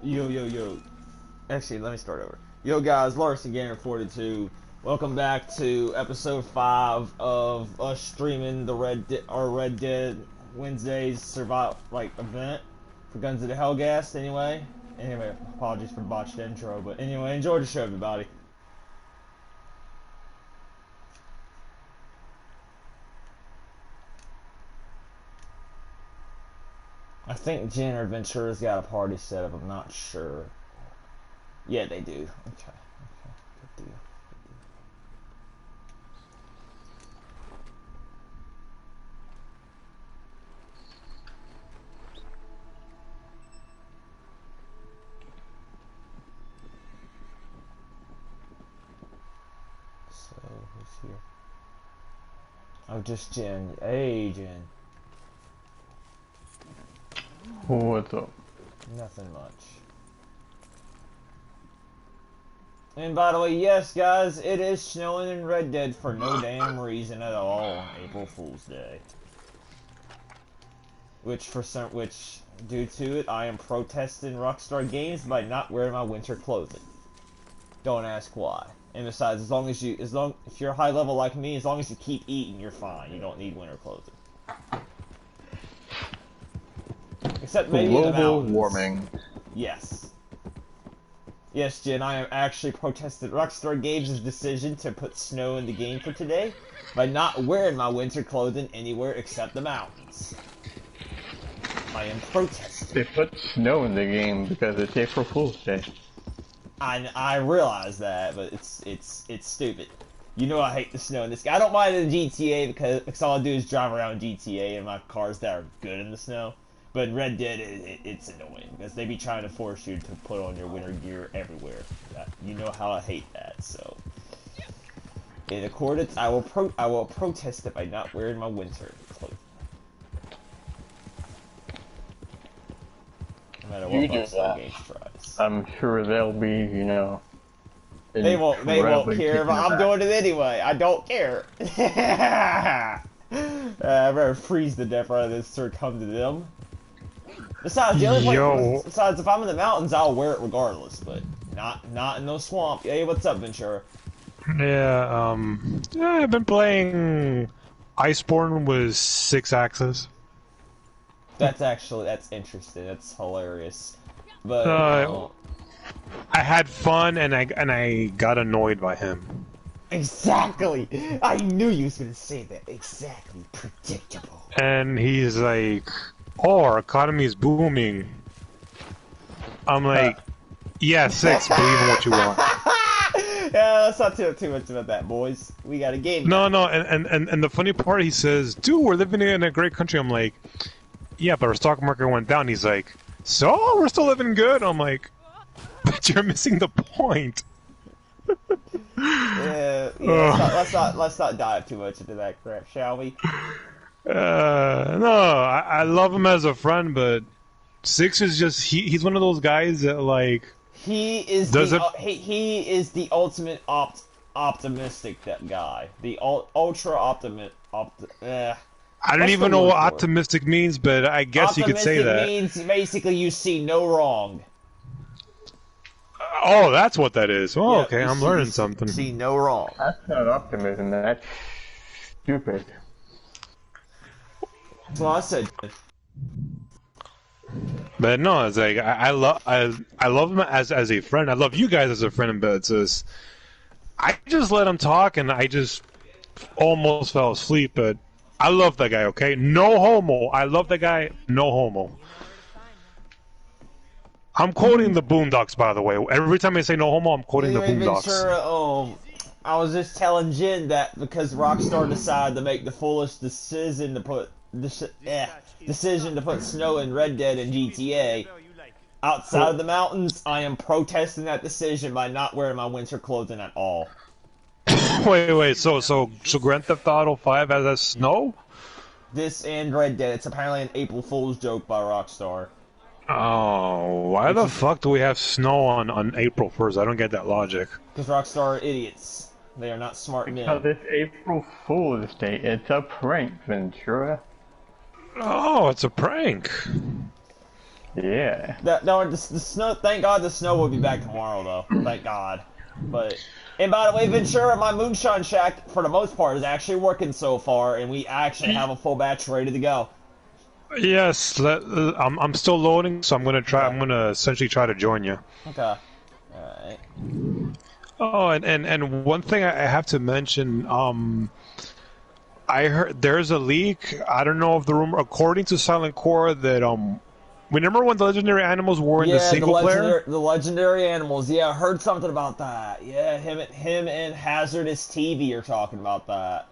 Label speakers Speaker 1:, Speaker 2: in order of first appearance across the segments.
Speaker 1: Yo. Actually, let me start over. Yo, guys, Larson Gamer 42. Welcome back to episode 5 of us streaming the Red Dead Wednesdays survival event for Guns of the Hellgast. Anyway, apologies for the botched intro, but anyway, enjoy the show, everybody. I think Jen or Ventura's got a party set up. I'm not sure. Yeah, they do. Okay. Good deal. So, who's here? Oh, just Jen. Hey, Jen.
Speaker 2: What's up?
Speaker 1: Nothing much. And by the way, yes, guys, it is snowing in Red Dead for no damn reason at all on April Fool's Day. Which, due to it, I am protesting Rockstar Games by not wearing my winter clothing. Don't ask why. And besides, if you're high level like me, as long as you keep eating, you're fine. You don't need winter clothing. Except maybe in the mountains.
Speaker 2: Global warming.
Speaker 1: Yes. Yes, Jen, I am actually protesting Rockstar Games' decision to put snow in the game for today by not wearing my winter clothing anywhere except the mountains. I am protesting.
Speaker 2: They put snow in the game because it's April Fool's Day.
Speaker 1: I realize that, but it's stupid. You know I hate the snow in this game. I don't mind it in GTA because all I do is drive around GTA in my cars that are good in the snow. But in Red Dead, it's annoying because they be trying to force you to put on your winter gear everywhere. You know how I hate that. So, in accordance, I will protest it by not wearing my winter clothing. No matter what Rockstar Games tries.
Speaker 2: I'm sure they'll be, you know.
Speaker 1: They won't care, but I'm doing it anyway. I don't care. I better freeze to death rather than succumb to them. Besides, the other besides, if I'm in the mountains, I'll wear it regardless, but not in no swamp. Hey, what's up, Ventura?
Speaker 3: Yeah, I've been playing Iceborne with 6 axes.
Speaker 1: That's interesting. That's hilarious. But
Speaker 3: I had fun, and I got annoyed by him.
Speaker 1: Exactly. I knew you was gonna say that. Exactly. Predictable.
Speaker 3: And he's like, "Oh, our economy is booming." I'm like, "Yeah, 6. Believe in what you want."
Speaker 1: Yeah, let's not too much about that, boys. We got a game.
Speaker 3: No, and the funny part, he says, "Dude, we're living in a great country." I'm like, "Yeah, but our stock market went down." He's like, "So we're still living good?" I'm like, "But you're missing the point."
Speaker 1: Yeah, let's not dive too much into that crap, shall we?
Speaker 3: No, I love him as a friend, but 6 is just he's one of those guys that like
Speaker 1: he is the ultimate optimistic guy, the ultra optimist.
Speaker 3: I don't even know what optimistic means, but I guess you could say that.
Speaker 1: Optimistic means basically you see no wrong.
Speaker 3: Oh, that's what that is. Oh,
Speaker 1: yeah,
Speaker 3: okay, I'm learning something.
Speaker 1: See no wrong.
Speaker 2: That's not optimism, that's stupid.
Speaker 1: Well, I said.
Speaker 3: But no, it's like I love him as a friend. I love you guys as a friend, but it's just I just let him talk, and I just almost fell asleep. But I love that guy. Okay, no homo. I love that guy. No homo. I'm quoting the Boondocks, by the way. Every time I say no homo, I'm quoting the Boondocks.
Speaker 1: I was just telling Jen that because Rockstar decided to make the foolish decision to put snow in Red Dead and GTA outside of the mountains, I am protesting that decision by not wearing my winter clothing at all.
Speaker 3: Wait. So Grand Theft Auto 5 has snow?
Speaker 1: This and Red Dead. It's apparently an April Fool's joke by Rockstar.
Speaker 3: Oh, why the fuck do we have snow on April 1st? I don't get that logic.
Speaker 1: Because Rockstar are idiots. They are not smart men.
Speaker 2: Because it's April Fool's Day. It's a prank, Ventura.
Speaker 3: Oh, it's a prank.
Speaker 2: Yeah.
Speaker 1: No, the snow. Thank God the snow will be back tomorrow, though. Thank God. And by the way, Ventura, my moonshine shack for the most part is actually working so far, and we actually have a full batch ready to go.
Speaker 3: Yes, I'm still loading, so I'm gonna try.
Speaker 1: Okay.
Speaker 3: I'm gonna essentially try to join you.
Speaker 1: Okay. Alright.
Speaker 3: Oh, and one thing I have to mention, I heard there's a leak. I don't know if the rumor, according to Silent Core, that remember when the legendary animals were in the single player?
Speaker 1: The legendary animals. Yeah, I heard something about that. Yeah, him and Hazardous TV are talking about that.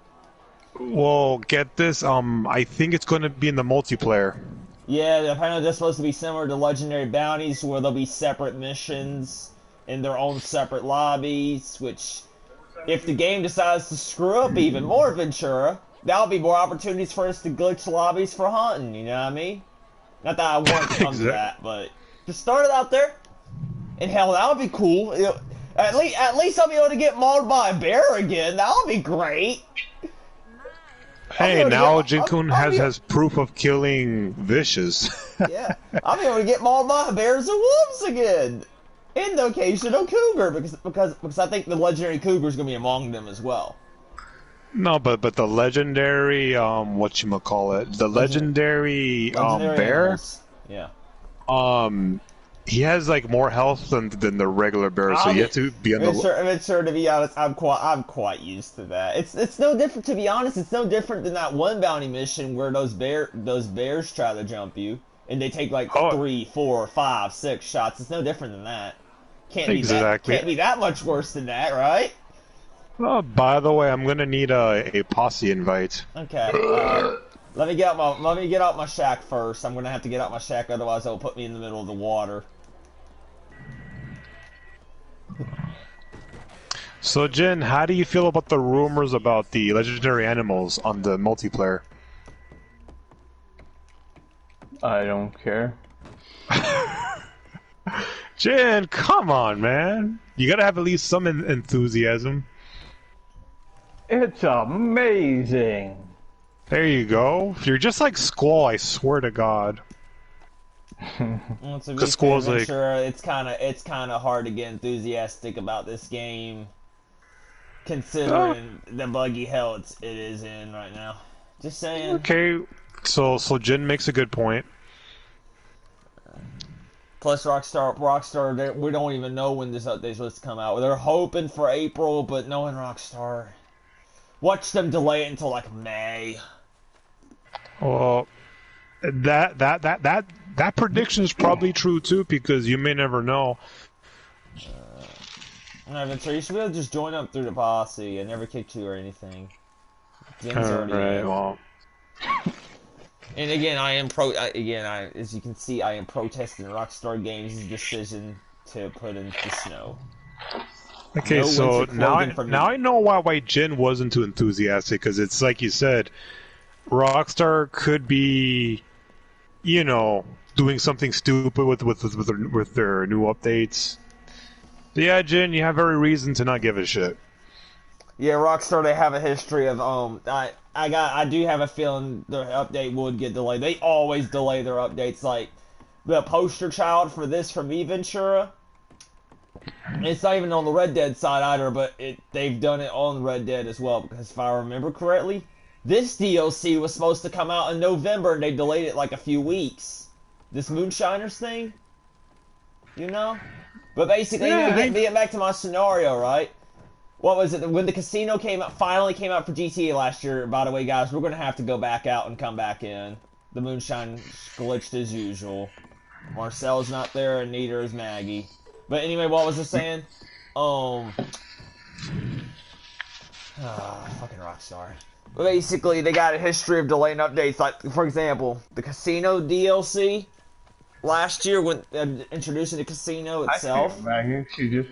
Speaker 3: Well, get this. I think it's going to be in the multiplayer.
Speaker 1: Yeah, apparently they're supposed to be similar to legendary bounties, where there'll be separate missions in their own separate lobbies. Which, if the game decides to screw up even more, Ventura, that'll be more opportunities for us to glitch lobbies for hunting. You know what I mean? Not that I want to come to that, but just start it out there. And hell, that would be cool. At least I'll be able to get mauled by a bear again. That would be great.
Speaker 3: Hey, now Jin-kun has proof of killing Vicious.
Speaker 1: Yeah, I'll be able to get mauled by bears and wolves again. And the occasional cougar, because I think the legendary cougar is going to be among them as well.
Speaker 3: No, but the legendary whatchamacallit, the legendary bear,
Speaker 1: animals. Yeah.
Speaker 3: He has like more health than the regular bear, so you have to be on the.
Speaker 1: Sure, to be honest, I'm quite used to that. It's no different, to be honest. It's no different than that one bounty mission where those bears try to jump you, and they take like 3, 4, 5, 6 shots. It's no different than that. Can't be that much worse than that, right?
Speaker 3: Oh, by the way, I'm gonna need a posse invite.
Speaker 1: Okay. Let me get out my shack first. I'm gonna have to get out my shack, otherwise they'll put me in the middle of the water.
Speaker 3: So, Jin, how do you feel about the rumors about the legendary animals on the multiplayer?
Speaker 2: I don't care.
Speaker 3: Jin, come on, man. You gotta have at least some enthusiasm.
Speaker 2: It's amazing.
Speaker 3: There you go. You're just like Squall, I swear to God.
Speaker 1: Because Squall's like, sure, it's kind of hard to get enthusiastic about this game, considering the buggy hell it is in right now. Just saying.
Speaker 3: Okay, so Jin makes a good point.
Speaker 1: Plus, Rockstar, we don't even know when this update's supposed to come out. They're hoping for April, but knowing Rockstar, watch them delay it until like May. Well,
Speaker 3: that prediction is probably true too, because you may never know.
Speaker 1: You should be able to just join up through the posse. I never kicked you or anything.
Speaker 3: Alright, well.
Speaker 1: And again, as you can see, I am protesting Rockstar Games' decision to put in the snow.
Speaker 3: Okay, no, so now I know why Jin wasn't too enthusiastic, because it's like you said, Rockstar could be, you know, doing something stupid with their new updates. So yeah, Jin, you have every reason to not give a shit.
Speaker 1: Yeah, Rockstar, they have a history of I do have a feeling their update would get delayed. They always delay their updates. Like the poster child for this from me, Ventura. It's not even on the Red Dead side either, but they've done it on Red Dead as well. Because if I remember correctly, this DLC was supposed to come out in November, and they delayed it like a few weeks. This Moonshiners thing, you know. But basically, get back to my scenario, right? What was it? When the casino finally came out for GTA last year, by the way, guys, we're going to have to go back out and come back in. The Moonshine glitched as usual. Marcel's not there, and neither is Maggie. But anyway, what was I saying? Fucking Rockstar. But basically, they got a history of delaying updates. Like, for example, the casino DLC last year, when introducing the casino itself.
Speaker 2: Maggie, she just.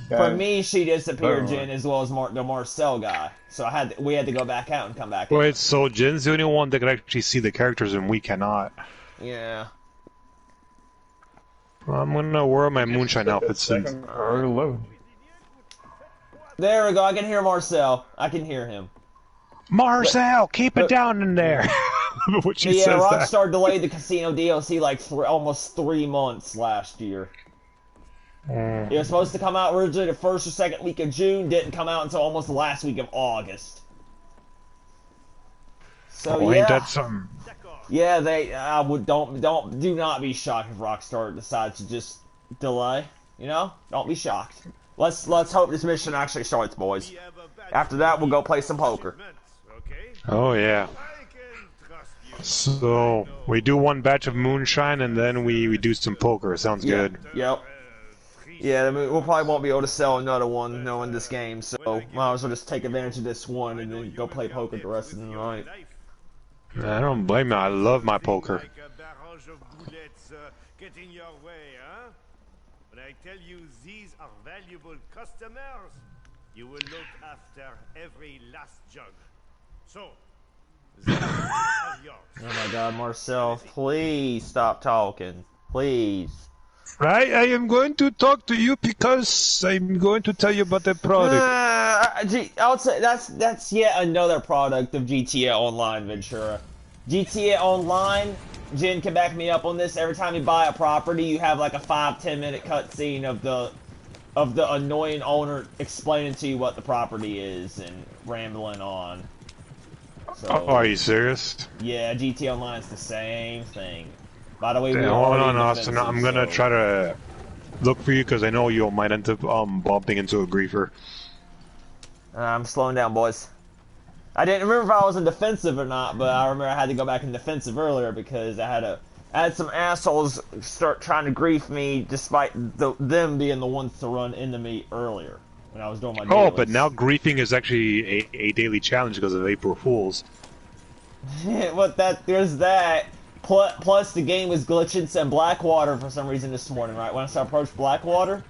Speaker 1: For me, she disappeared, Jin, as well as the Marcel guy. So we had to go back out and come back in.
Speaker 3: Wait, so Jin's the only one that can actually see the characters and we cannot.
Speaker 1: Yeah.
Speaker 3: Well, I'm gonna wear my moonshine outfit soon.
Speaker 1: There we go, I can hear Marcel. I can hear him.
Speaker 3: Marcel, keep it down in there! when she
Speaker 1: Yeah,
Speaker 3: says that.
Speaker 1: Rockstar delayed the casino DLC like for almost 3 months last year. It was supposed to come out originally the first or second week of June, didn't come out until almost the last week of August. So
Speaker 3: Oh,
Speaker 1: yeah,
Speaker 3: ain't that something?
Speaker 1: yeah, they do not be shocked if Rockstar decides to just delay. You know, don't be shocked. Let's hope this mission actually starts, boys. After that, we'll go play some poker.
Speaker 3: Oh yeah. So we do one batch of moonshine and then we do some poker. Sounds good.
Speaker 1: Yep. Yeah, I mean, we'll probably won't be able to sell another one knowing this game, so might as well just take advantage of this one and then go play poker the rest of the night.
Speaker 3: I don't blame you. I love my poker.
Speaker 4: When I tell you these are valuable customers, you will look after every last jug. So, they are yours.
Speaker 1: Oh my God, Marcel, please stop talking, please.
Speaker 3: I am going to talk to you because I'm going to tell you about the product.
Speaker 1: I would say that's yet another product of GTA Online, Ventura. GTA Online, Jen can back me up on this. Every time you buy a property, you have like a 5-10 minute cutscene of the annoying owner explaining to you what the property is and rambling on. So,
Speaker 3: Oh, are you serious?
Speaker 1: yeah, GTA Online's the same thing. By the way,
Speaker 3: Okay,
Speaker 1: we're
Speaker 3: hold
Speaker 1: already
Speaker 3: on, Austin.
Speaker 1: defensive,
Speaker 3: I'm gonna
Speaker 1: so-
Speaker 3: try to look for you because I know you might end up bumping into a griefer.
Speaker 1: I'm slowing down, boys. I didn't remember if I was in defensive or not, but I remember I had to go back in defensive earlier because I had some assholes start trying to grief me despite them being the ones to run into me earlier when I was doing my
Speaker 3: Oh,
Speaker 1: dailies.
Speaker 3: but now griefing is actually a daily challenge because of April Fools.
Speaker 1: There's that. Plus, the game was glitching some Blackwater for some reason this morning, right? Once I approached Blackwater,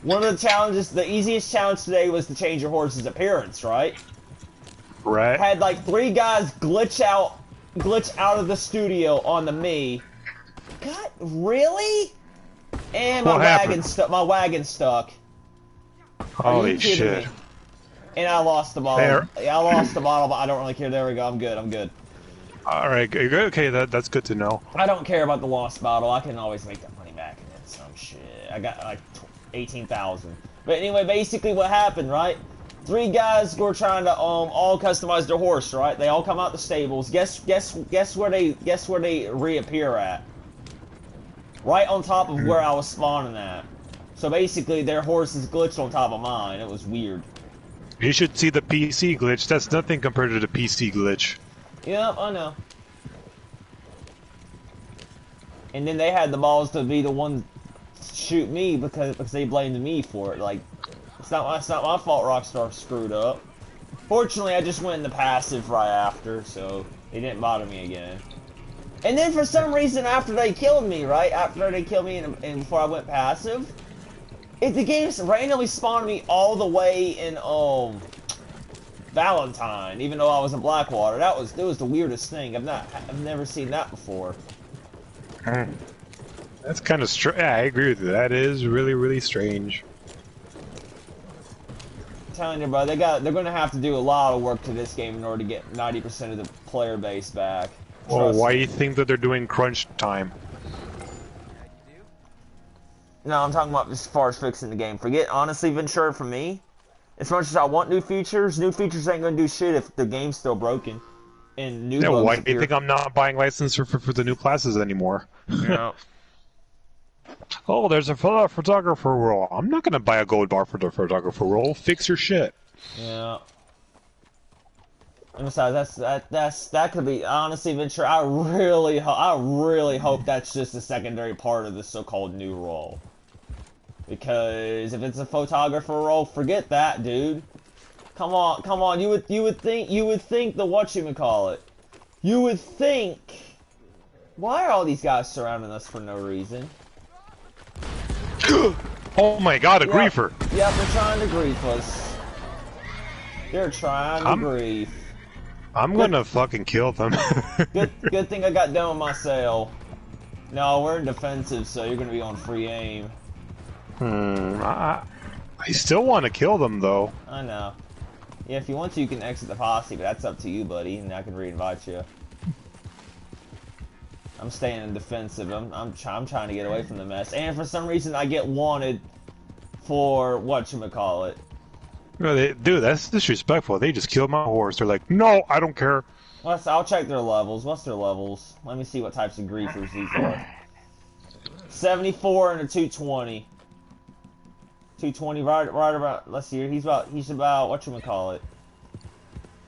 Speaker 1: one of the challenges, the easiest challenge today was to change your horse's appearance, right?
Speaker 3: Right?
Speaker 1: Had like 3 guys glitch out of the studio onto me. God, really? And my
Speaker 3: What happened?
Speaker 1: wagon stuck. Are
Speaker 3: Holy
Speaker 1: you kidding
Speaker 3: shit.
Speaker 1: me? And I lost the bottle.
Speaker 3: There.
Speaker 1: Yeah, I lost the bottle, but I don't really care. There we go. I'm good.
Speaker 3: Alright, good. Okay, that's good to know.
Speaker 1: I don't care about the lost bottle. I can always make that money back and then some shit. I got like 18,000. But anyway, basically what happened, right? 3 guys were trying to all customize their horse, right? They all come out the stables. Guess where they reappear at? Right on top of where I was spawning at. So basically their horse is glitched on top of mine. It was weird.
Speaker 3: You should see the PC glitch. That's nothing compared to the PC glitch.
Speaker 1: Yep, I know. And then they had the balls to be the one to shoot me because they blamed me for it. Like, it's not my fault Rockstar screwed up. Fortunately, I just went in the passive right after, so it didn't bother me again. And then for some reason, after they killed me, right? After they killed me and before I went passive, the game randomly spawned me all the way in Valentine, even though I was in Blackwater. That was the weirdest thing. I've never seen that before.
Speaker 3: That's kind of strange. Yeah, I agree with you. That is really, really strange.
Speaker 1: I'm telling you, bro, they're gonna have to do a lot of work to this game in order to get 90% of the player base back.
Speaker 3: Well,
Speaker 1: Trust
Speaker 3: why
Speaker 1: me.
Speaker 3: do you think that they're doing crunch time?
Speaker 1: No, I'm talking about as far as fixing the game. Forget, honestly, Ventura, for me, as much as I want new features ain't gonna do shit if the game's still broken. And new
Speaker 3: Yeah,
Speaker 1: bugs
Speaker 3: why do you
Speaker 1: appear.
Speaker 3: think I'm not buying license for the new classes anymore?
Speaker 1: Yeah.
Speaker 3: Oh, there's a photographer role. I'm not gonna buy a gold bar for the photographer role. Fix your shit.
Speaker 1: Yeah. And besides, that could be, honestly, Ventura, I really hope that's just a secondary part of the so-called new role. Because if it's a photographer role, forget that, dude. Come on, you would think the whatchamacallit. You would think. Why are all these guys surrounding us for no reason?
Speaker 3: Oh my god, a
Speaker 1: Yep.
Speaker 3: griefer!
Speaker 1: Yep, they're trying to grief us. They're trying to grief.
Speaker 3: I'm gonna fucking kill them.
Speaker 1: Good thing I got done with my sale. No, we're in defensive, so you're gonna be on free aim.
Speaker 3: I still want to kill them though.
Speaker 1: I know. Yeah, if you want to, you can exit the posse, but that's up to you, buddy, and I can re-invite you. I'm staying in defensive. I'm trying to get away from the mess. And for some reason, I get wanted for whatchamacallit.
Speaker 3: No, dude, that's disrespectful. They just killed my horse. They're like, no, I don't care.
Speaker 1: I'll check their levels. What's their levels? Let me see what types of griefers these are. 74 and a 220. 220 right about, let's see here. He's about whatchamacallit.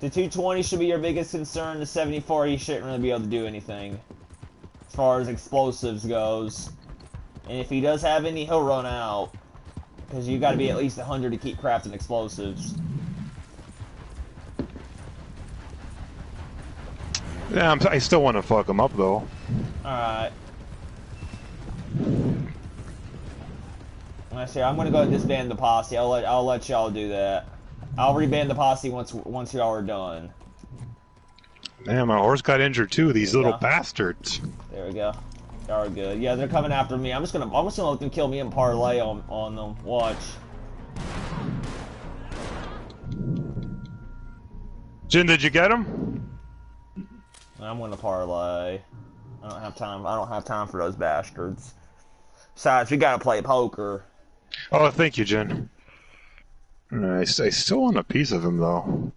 Speaker 1: The 220 should be your biggest concern. The 74, he shouldn't really be able to do anything as far as explosives goes. And if he does have any, he'll run out. Because you got to be at least 100 to keep crafting explosives.
Speaker 3: Yeah, I still want to fuck him up though.
Speaker 1: Alright. Let's see, I'm gonna go ahead and disband the posse. I'll let y'all do that. I'll reband the posse once y'all are done.
Speaker 3: Man, my horse got injured too. These little bastards.
Speaker 1: There we go. Y'all are good. Yeah, they're coming after me. I'm just gonna let them kill me and parlay on them. Watch.
Speaker 3: Jin, did you get him?
Speaker 1: I'm gonna parlay. I don't have time for those bastards. Besides, we gotta play poker.
Speaker 3: Oh, thank you, Jin. I still want a piece of him though.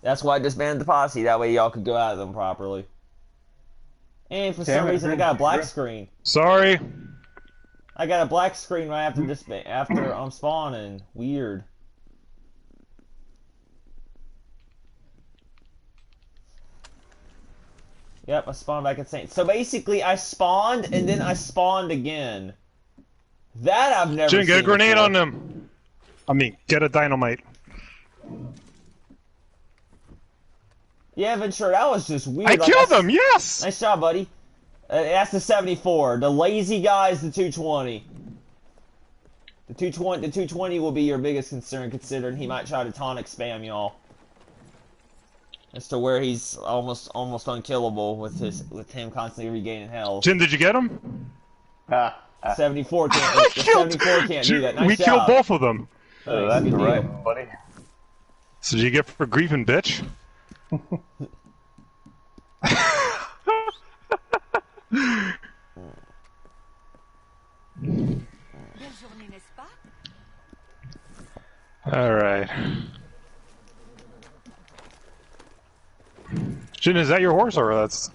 Speaker 1: That's why I disbanded the posse. That way y'all could go at them properly. And for some reason, I got a black screen.
Speaker 3: Sorry.
Speaker 1: I got a black screen right after I'm spawning. Weird. Yep, I spawned back at Saint. So basically, I spawned and then I spawned again. That I've never seen.
Speaker 3: Jin, get a grenade
Speaker 1: before.
Speaker 3: on them. I mean, get a dynamite.
Speaker 1: Yeah, Ventura, that was just weird.
Speaker 3: I killed him, yes!
Speaker 1: Nice job, buddy. That's the 74. The lazy guy is the 220. The 220 will be your biggest concern, considering he might try to tonic spam y'all. As to where he's almost unkillable with him constantly regaining health.
Speaker 3: Jin, did you get him?
Speaker 1: 74 can't. 74 can't do that. Nice
Speaker 3: we
Speaker 1: job.
Speaker 3: killed both of them.
Speaker 2: Oh,
Speaker 1: Thanks,
Speaker 2: that's
Speaker 1: good
Speaker 2: right,
Speaker 1: deal.
Speaker 2: buddy.
Speaker 3: So did you get for griefing, bitch? Alright. Jin, is that your horse or that's...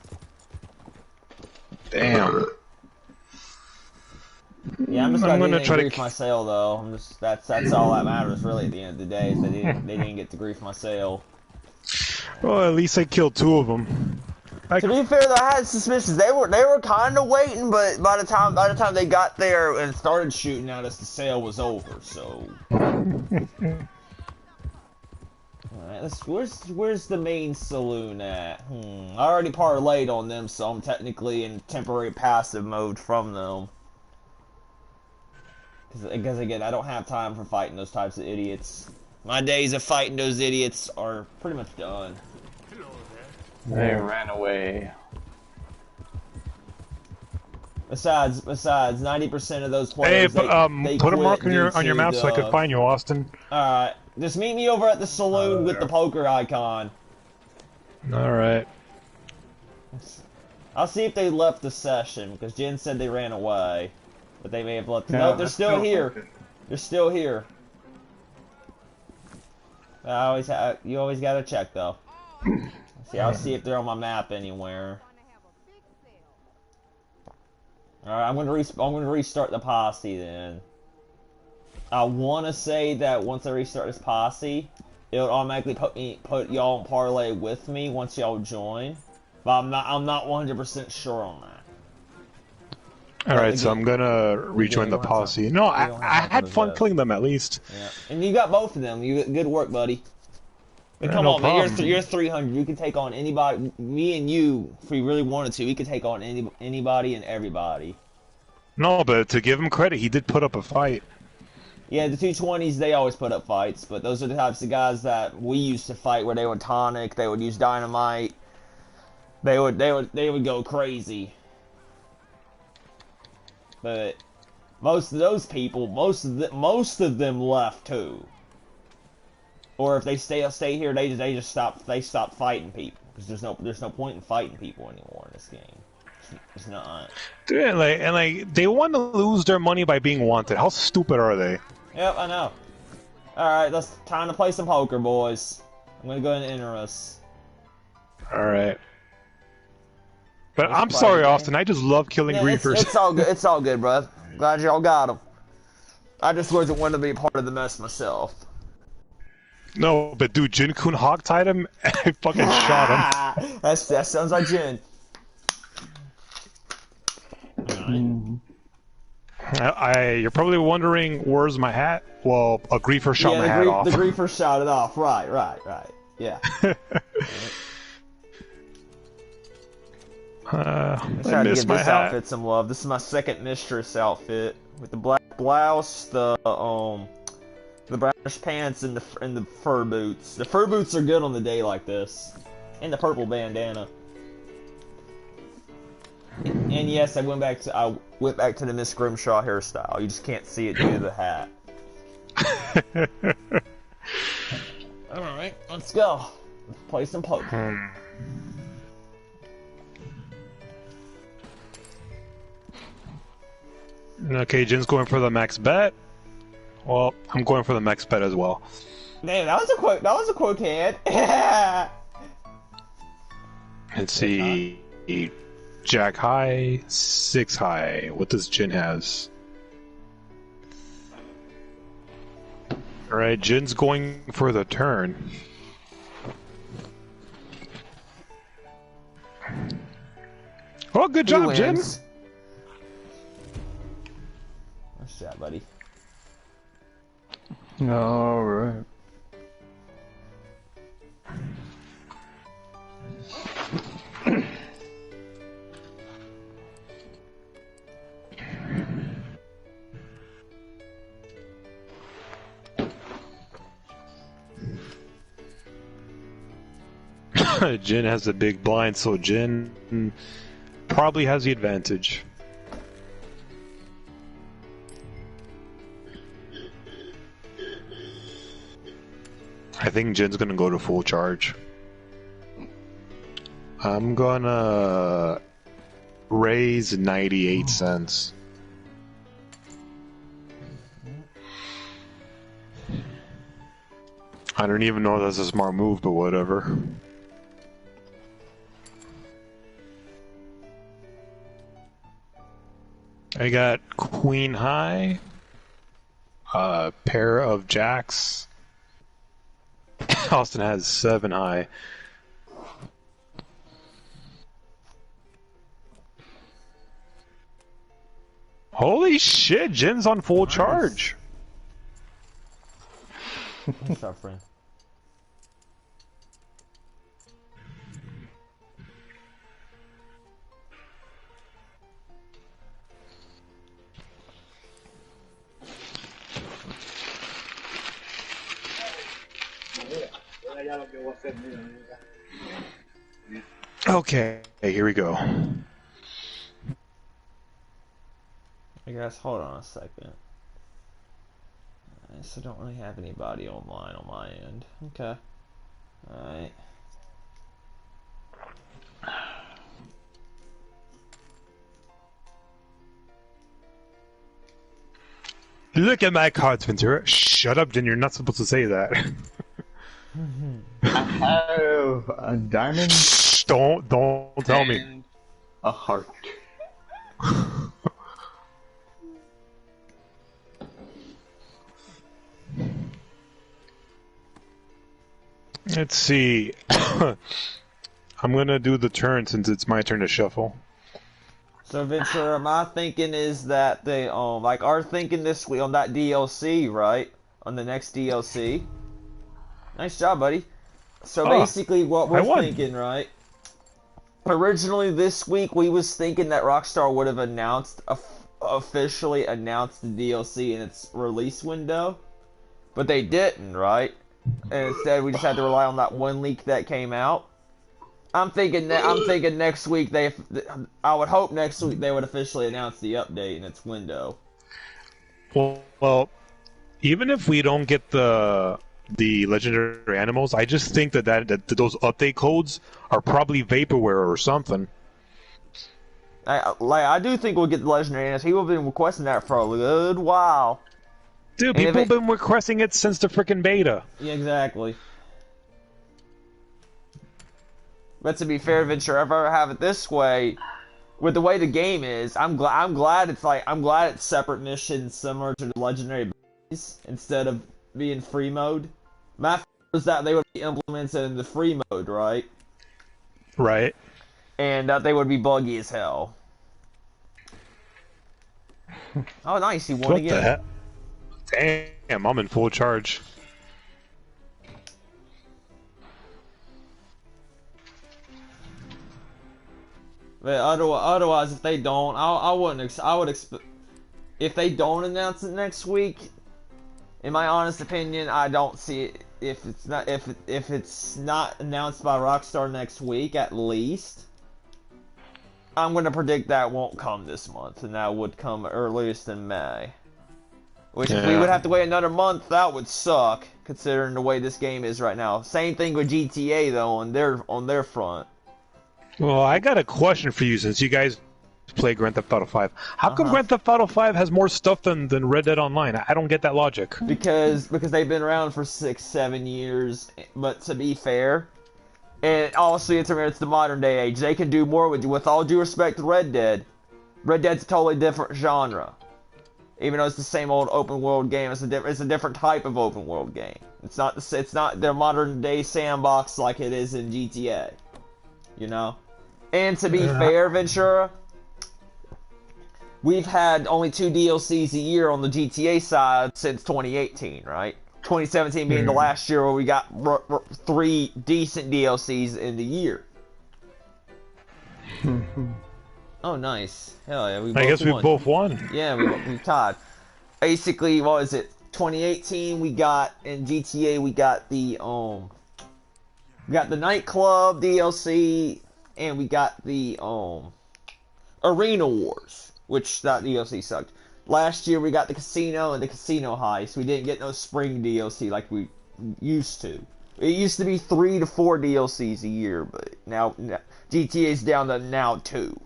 Speaker 3: Damn.
Speaker 1: Yeah, I'm just
Speaker 3: I'm
Speaker 1: gonna
Speaker 3: gonna try to
Speaker 1: grief my sale though. That's all that matters really at the end of the day. Is they didn't get to grief my sale.
Speaker 3: Well, at least I killed two of them.
Speaker 1: To be fair, though, I had suspicions. They were kind of waiting, but by the time they got there and started shooting at us, the sale was over. So, alright, where's the main saloon at? I already parlayed on them, so I'm technically in temporary passive mode from them. Because again, I don't have time for fighting those types of idiots. My days of fighting those idiots are pretty much done.
Speaker 2: They ran away.
Speaker 1: Besides, 90% of those players.
Speaker 3: Hey,
Speaker 1: they
Speaker 3: put a
Speaker 1: quit
Speaker 3: mark on your
Speaker 1: due
Speaker 3: map
Speaker 1: to
Speaker 3: so I can find you, Austin.
Speaker 1: Alright, just meet me over at the saloon with the poker icon.
Speaker 3: Alright.
Speaker 1: I'll see if they left the session, because Jen said they ran away. But they may have left.
Speaker 2: No,
Speaker 1: No, they're
Speaker 2: that's
Speaker 1: still
Speaker 2: still
Speaker 1: here.
Speaker 2: open.
Speaker 1: They're still here. You always gotta check, though. I'll see if they're on my map anywhere. Alright, I'm gonna restart the posse then. I wanna say that once I restart this posse, it'll automatically put y'all in parlay with me once y'all join. But I'm not 100% sure on that.
Speaker 3: Alright, so I'm gonna rejoin the
Speaker 1: don't have to-
Speaker 3: posse. No,
Speaker 1: you don't
Speaker 3: I
Speaker 1: have to
Speaker 3: had
Speaker 1: do
Speaker 3: fun
Speaker 1: that.
Speaker 3: killing them at least.
Speaker 1: Yeah, and you got both of them. Good work, buddy. But
Speaker 3: Yeah,
Speaker 1: come
Speaker 3: no
Speaker 1: on, man,
Speaker 3: problem.
Speaker 1: you're 300. You can take on anybody. Me and you, if we really wanted to, we could take on anybody and everybody.
Speaker 3: No, but to give him credit, he did put up a fight.
Speaker 1: Yeah, the 220s, they always put up fights, but those are the types of guys that we used to fight, where they would tonic, they would use dynamite, they would go crazy. But most of those people, most of them left too. Or if they stay here, they stop fighting people. because there's no point in fighting people anymore in this game. It's not.
Speaker 3: Dude, like they want to lose their money by being wanted. How stupid are they?
Speaker 1: Yep, I know. Alright, let's time to play some poker, boys. I'm gonna go ahead and enter us.
Speaker 3: Alright. But
Speaker 1: Let's
Speaker 3: I'm
Speaker 1: play
Speaker 3: sorry,
Speaker 1: the game.
Speaker 3: Austin. I just love killing griefers.
Speaker 1: It's all good. It's all good, bro. Glad y'all got them. I just wasn't wanting to be part of the mess myself.
Speaker 3: No, but dude, Jin Kun hogtied him and I fucking shot him.
Speaker 1: That sounds like Jin.
Speaker 3: You're probably wondering where's my hat? Well, a griefer shot my hat off.
Speaker 1: The griefer shot it off. Right. Yeah. I'm
Speaker 3: I
Speaker 1: trying to
Speaker 3: miss
Speaker 1: give
Speaker 3: my
Speaker 1: this
Speaker 3: hat.
Speaker 1: outfit some love. This is my second mistress outfit with the black blouse, the brownish pants, and the fur boots. The fur boots are good on the day like this, and the purple bandana. And yes, I went back to the Miss Grimshaw hairstyle. You just can't see it due to the hat. All right, let's go. Let's play some poker.
Speaker 3: Okay, Jin's going for the max bet. Well, I'm going for the max bet as well.
Speaker 1: Man, that was a quick hand.
Speaker 3: Let's see. Jack high, 6 high. What does Jin has? Alright, Jin's going for the turn. Oh, good job, Jin!
Speaker 1: Nice shot, buddy.
Speaker 2: Alright.
Speaker 3: Jin has a big blind, so Jin probably has the advantage. I think Jin's gonna go to full charge. I'm gonna raise 98 cents. I don't even know if that's a smart move, but whatever. I got Queen High, a pair of Jacks. Austin has 7 high. Holy shit, Jin's on full charge.
Speaker 1: What's up, friend?
Speaker 3: Okay, here we go.
Speaker 1: I guess, hold on a second. I still don't really have anybody online on my end. Okay. Alright.
Speaker 3: Look at my cards, Ventura. Shut up, Jin. You're not supposed to say that.
Speaker 2: I have a diamond.
Speaker 3: Shh, don't tell me.
Speaker 2: and a heart.
Speaker 3: Let's see. I'm gonna do the turn since it's my turn to shuffle.
Speaker 1: So, Ventura, my thinking is that they, like, are thinking this week on that DLC, right? On the next DLC. Nice job, buddy. So, basically, what
Speaker 3: I
Speaker 1: we're
Speaker 3: won.
Speaker 1: thinking, right? Originally, this week, we was thinking that Rockstar would have officially announced the DLC in its release window. But they didn't, right? And instead, we just had to rely on that one leak that came out. I'm thinking next week I would hope next week they would officially announce the update in its window.
Speaker 3: Well, even if we don't get the the legendary animals. I just think that those update codes are probably vaporware or something.
Speaker 1: I do think we'll get the legendary animals. People have been requesting that for a good while.
Speaker 3: Dude,
Speaker 1: And
Speaker 3: people have been requesting it since the freaking beta.
Speaker 1: Yeah, exactly. But to be fair, Ventura, if I ever have it this way, with the way the game is, I'm glad it's separate missions similar to the legendary baddies instead of being free mode. My fear was that they would be implemented in the free mode, right?
Speaker 3: Right.
Speaker 1: And that they would be buggy as hell. Oh, nice! He won
Speaker 3: What
Speaker 1: again.
Speaker 3: the heck? Damn, I'm in full charge.
Speaker 1: But otherwise, if they don't, I would expect if they don't announce it next week. In my honest opinion, I don't see it if it's not announced by Rockstar next week at least. I'm gonna predict that won't come this month, and that would come earliest in May. Which, if we would have to wait another month, that would suck, considering the way this game is right now. Same thing with GTA though, on their front.
Speaker 3: Well, I got a question for you since you guys play Grand Theft Auto 5. How come Grand Theft Auto 5 has more stuff than Red Dead Online? I don't get that logic.
Speaker 1: Because they've been around for 6-7 years, but to be fair, and honestly, it's the modern day age. They can do more with all due respect to Red Dead. Red Dead's a totally different genre. Even though it's the same old open world game, it's a different type of open world game. It's not their modern day sandbox like it is in GTA. You know? And to be fair, Ventura, we've had only 2 DLCs a year on the GTA side since 2018, right? 2017 being the last year where we got 3 decent DLCs in the year. Oh, nice. Hell yeah,
Speaker 3: I guess we both won.
Speaker 1: Yeah, we tied. Basically, what was it? 2018, we got, in GTA, we got the nightclub DLC, and we got the, Arena Wars, which that DLC sucked. Last year, we got the casino and the casino heist. We didn't get no spring DLC like we used to. It used to be 3 to 4 DLCs a year, but now GTA's down to now 2.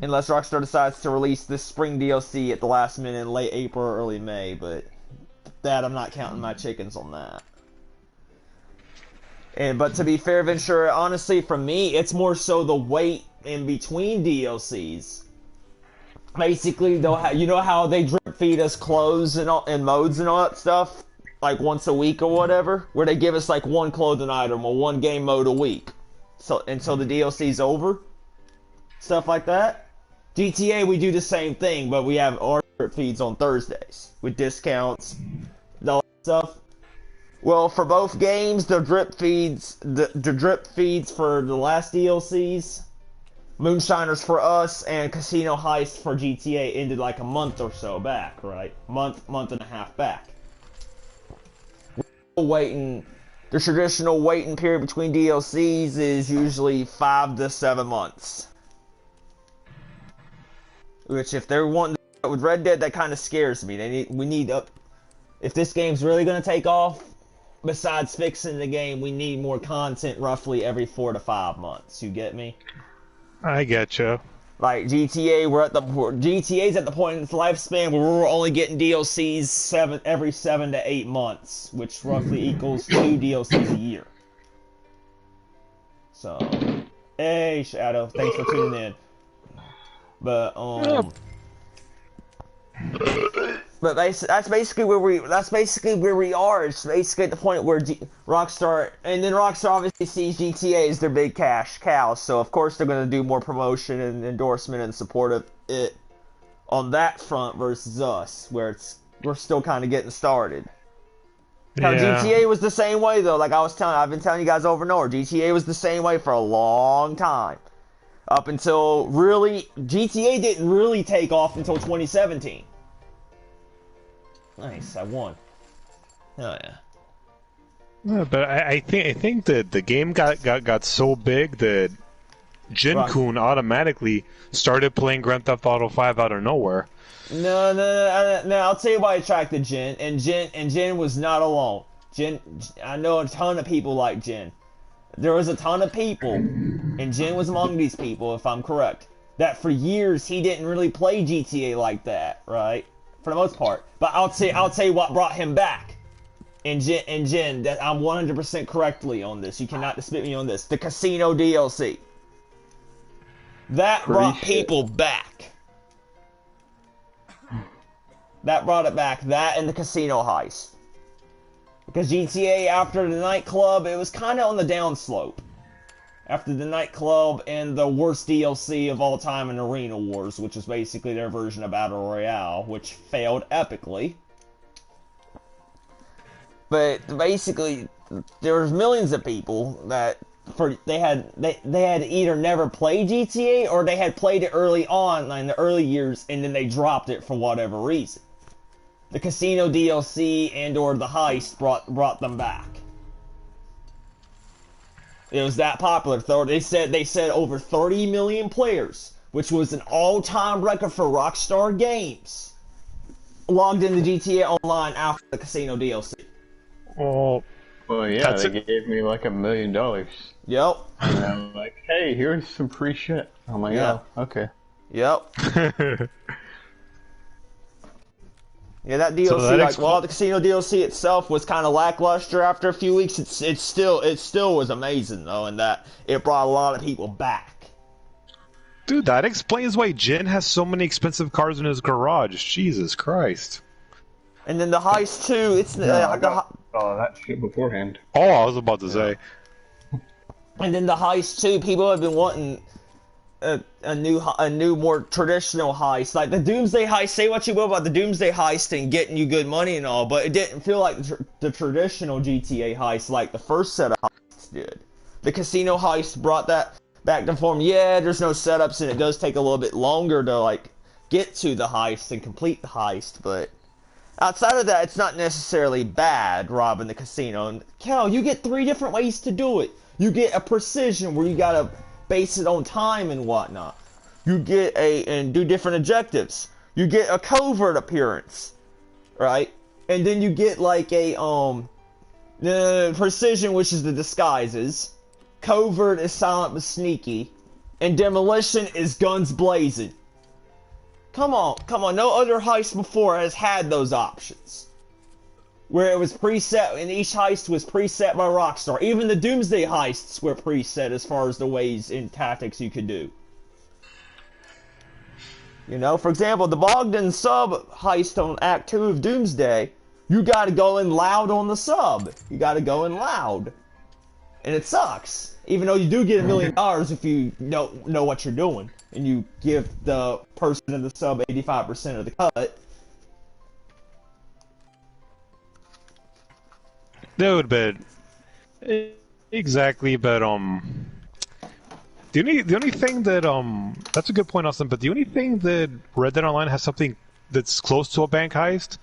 Speaker 1: Unless Rockstar decides to release this spring DLC at the last minute in late April or early May, but that I'm not counting my chickens on that. But to be fair, Ventura, honestly, for me, it's more so the wait in between DLCs. Basically, you know how they drip feed us clothes and modes and all that stuff, like once a week or whatever, where they give us like one clothing item or one game mode a week, so until the DLC's over, stuff like that. GTA, we do the same thing, but we have our drip feeds on Thursdays with discounts, all that stuff. Well, for both games, the drip feeds for the last DLCs, Moonshiners for us and Casino Heist for GTA ended like a month or so back, right? Month and a half back. We're waiting. The traditional waiting period between DLCs is usually 5 to 7 months. Which, if they're wanting to, with Red Dead, that kind of scares me. If this game's really gonna take off, besides fixing the game, we need more content roughly every 4 to 5 months. You get me?
Speaker 3: I get you.
Speaker 1: Like GTA's at the point in its lifespan where we're only getting DLCs every 7 to 8 months, which roughly equals 2 DLCs a year. So, hey Shadow, thanks for tuning in. But But that's basically where we are. It's basically at the point where Rockstar obviously sees GTA as their big cash cow, so of course they're going to do more promotion and endorsement and support of it on that front versus us, where we're still kind of getting started. Now, GTA was the same way though. Like I've been telling you guys over and over, GTA was the same way for a long time, up until GTA didn't really take off until 2017. Nice, I won. Oh yeah.
Speaker 3: Yeah, but I think that the game got so big that Jin
Speaker 1: Right.
Speaker 3: Kun automatically started playing Grand Theft Auto 5 out of nowhere.
Speaker 1: No. I'll tell you why I attracted Jin, and Jin was not alone. Jin, I know a ton of people like Jin. There was a ton of people, and Jin was among these people, if I'm correct, that for years he didn't really play GTA like that, right? For the most part. But I'll tell you what brought him back. And Jin, that I'm 100% correctly on this. You cannot dispute me on this. The Casino DLC. That brought people back. That brought it back. That and the casino heist. Because GTA, after the nightclub, it was kind of on the downslope. After the nightclub and the worst DLC of all time in Arena Wars, which was basically their version of Battle Royale, which failed epically. But basically, there was millions of people that they had either never played GTA or they had played it early on in the early years and then they dropped it for whatever reason. The Casino DLC and or the heist brought them back. It was that popular. They said over 30 million players, which was an all-time record for Rockstar Games, logged into GTA Online after the Casino DLC.
Speaker 3: Well,
Speaker 2: Yeah, they gave me like $1 million.
Speaker 1: Yep.
Speaker 2: And I'm like, hey, here's some free shit. I'm like,
Speaker 1: Yeah.
Speaker 2: oh, okay.
Speaker 1: Yep. Yeah, that DLC, the Casino DLC itself was kind of lackluster after a few weeks. It still was amazing though, in that it brought a lot of people back.
Speaker 3: Dude, that explains why Jin has so many expensive cars in his garage. Jesus Christ.
Speaker 1: And then the heist too. It's
Speaker 2: I got all that shit beforehand.
Speaker 3: Oh, I was about to say.
Speaker 1: And then the heist too. People have been wanting a new, more traditional heist, like the Doomsday heist. Say what you will about the Doomsday heist and getting you good money and all, but it didn't feel like the traditional GTA heist like the first set of heists did. The casino heist brought that back to form. Yeah, there's no setups and it does take a little bit longer to like get to the heist and complete the heist, but outside of that, it's not necessarily bad robbing the casino. And Cal, you get 3 different ways to do it. You get a precision where you gotta base it on time and whatnot. You get and do different objectives. You get a covert appearance, right? And then you get like the precision, which is the disguises. Covert is silent but sneaky, and demolition is guns blazing. Come on! No other heist before has had those options, where it was preset, and each heist was preset by Rockstar. Even the Doomsday heists were preset as far as the ways and tactics you could do. You know, for example, the Bogdan sub heist on Act 2 of Doomsday, you gotta go in loud on the sub. You gotta go in loud. And it sucks. Even though you do get $1 million if you don't know what you're doing. And you give the person in the sub 85% of the cut.
Speaker 3: Dude, but exactly, but the only thing that that's a good point, Austin. But the only thing that Red Dead Online has something that's close to a bank heist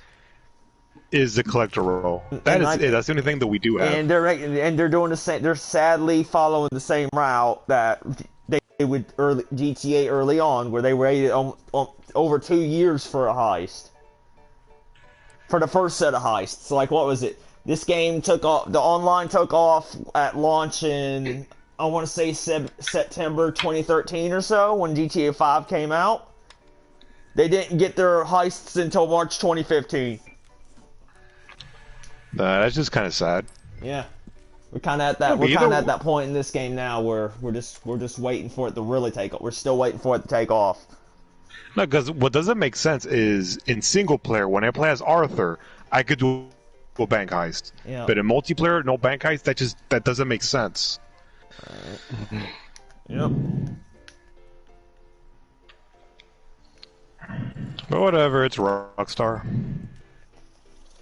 Speaker 3: is the collector roll. That's the only thing that we do have.
Speaker 1: And they're doing the same. They're sadly following the same route that they with GTA early on, where they waited over 2 years for a heist. For the first set of heists, like what was it? This game took off. The online took off at launch in, I want to say September 2013 or so, when GTA 5 came out. They didn't get their heists until March 2015.
Speaker 3: That's just kind of sad.
Speaker 1: Yeah, we're kind of at that. We're kind of at that point in this game now where we're just waiting for it to really take off. We're still waiting for it to take off.
Speaker 3: No, because what doesn't make sense is in single player, when I play as Arthur, I could do a bank heist.
Speaker 1: Yeah.
Speaker 3: But in multiplayer, no bank heist. That doesn't make sense.
Speaker 1: Yep.
Speaker 3: But whatever, it's Rockstar.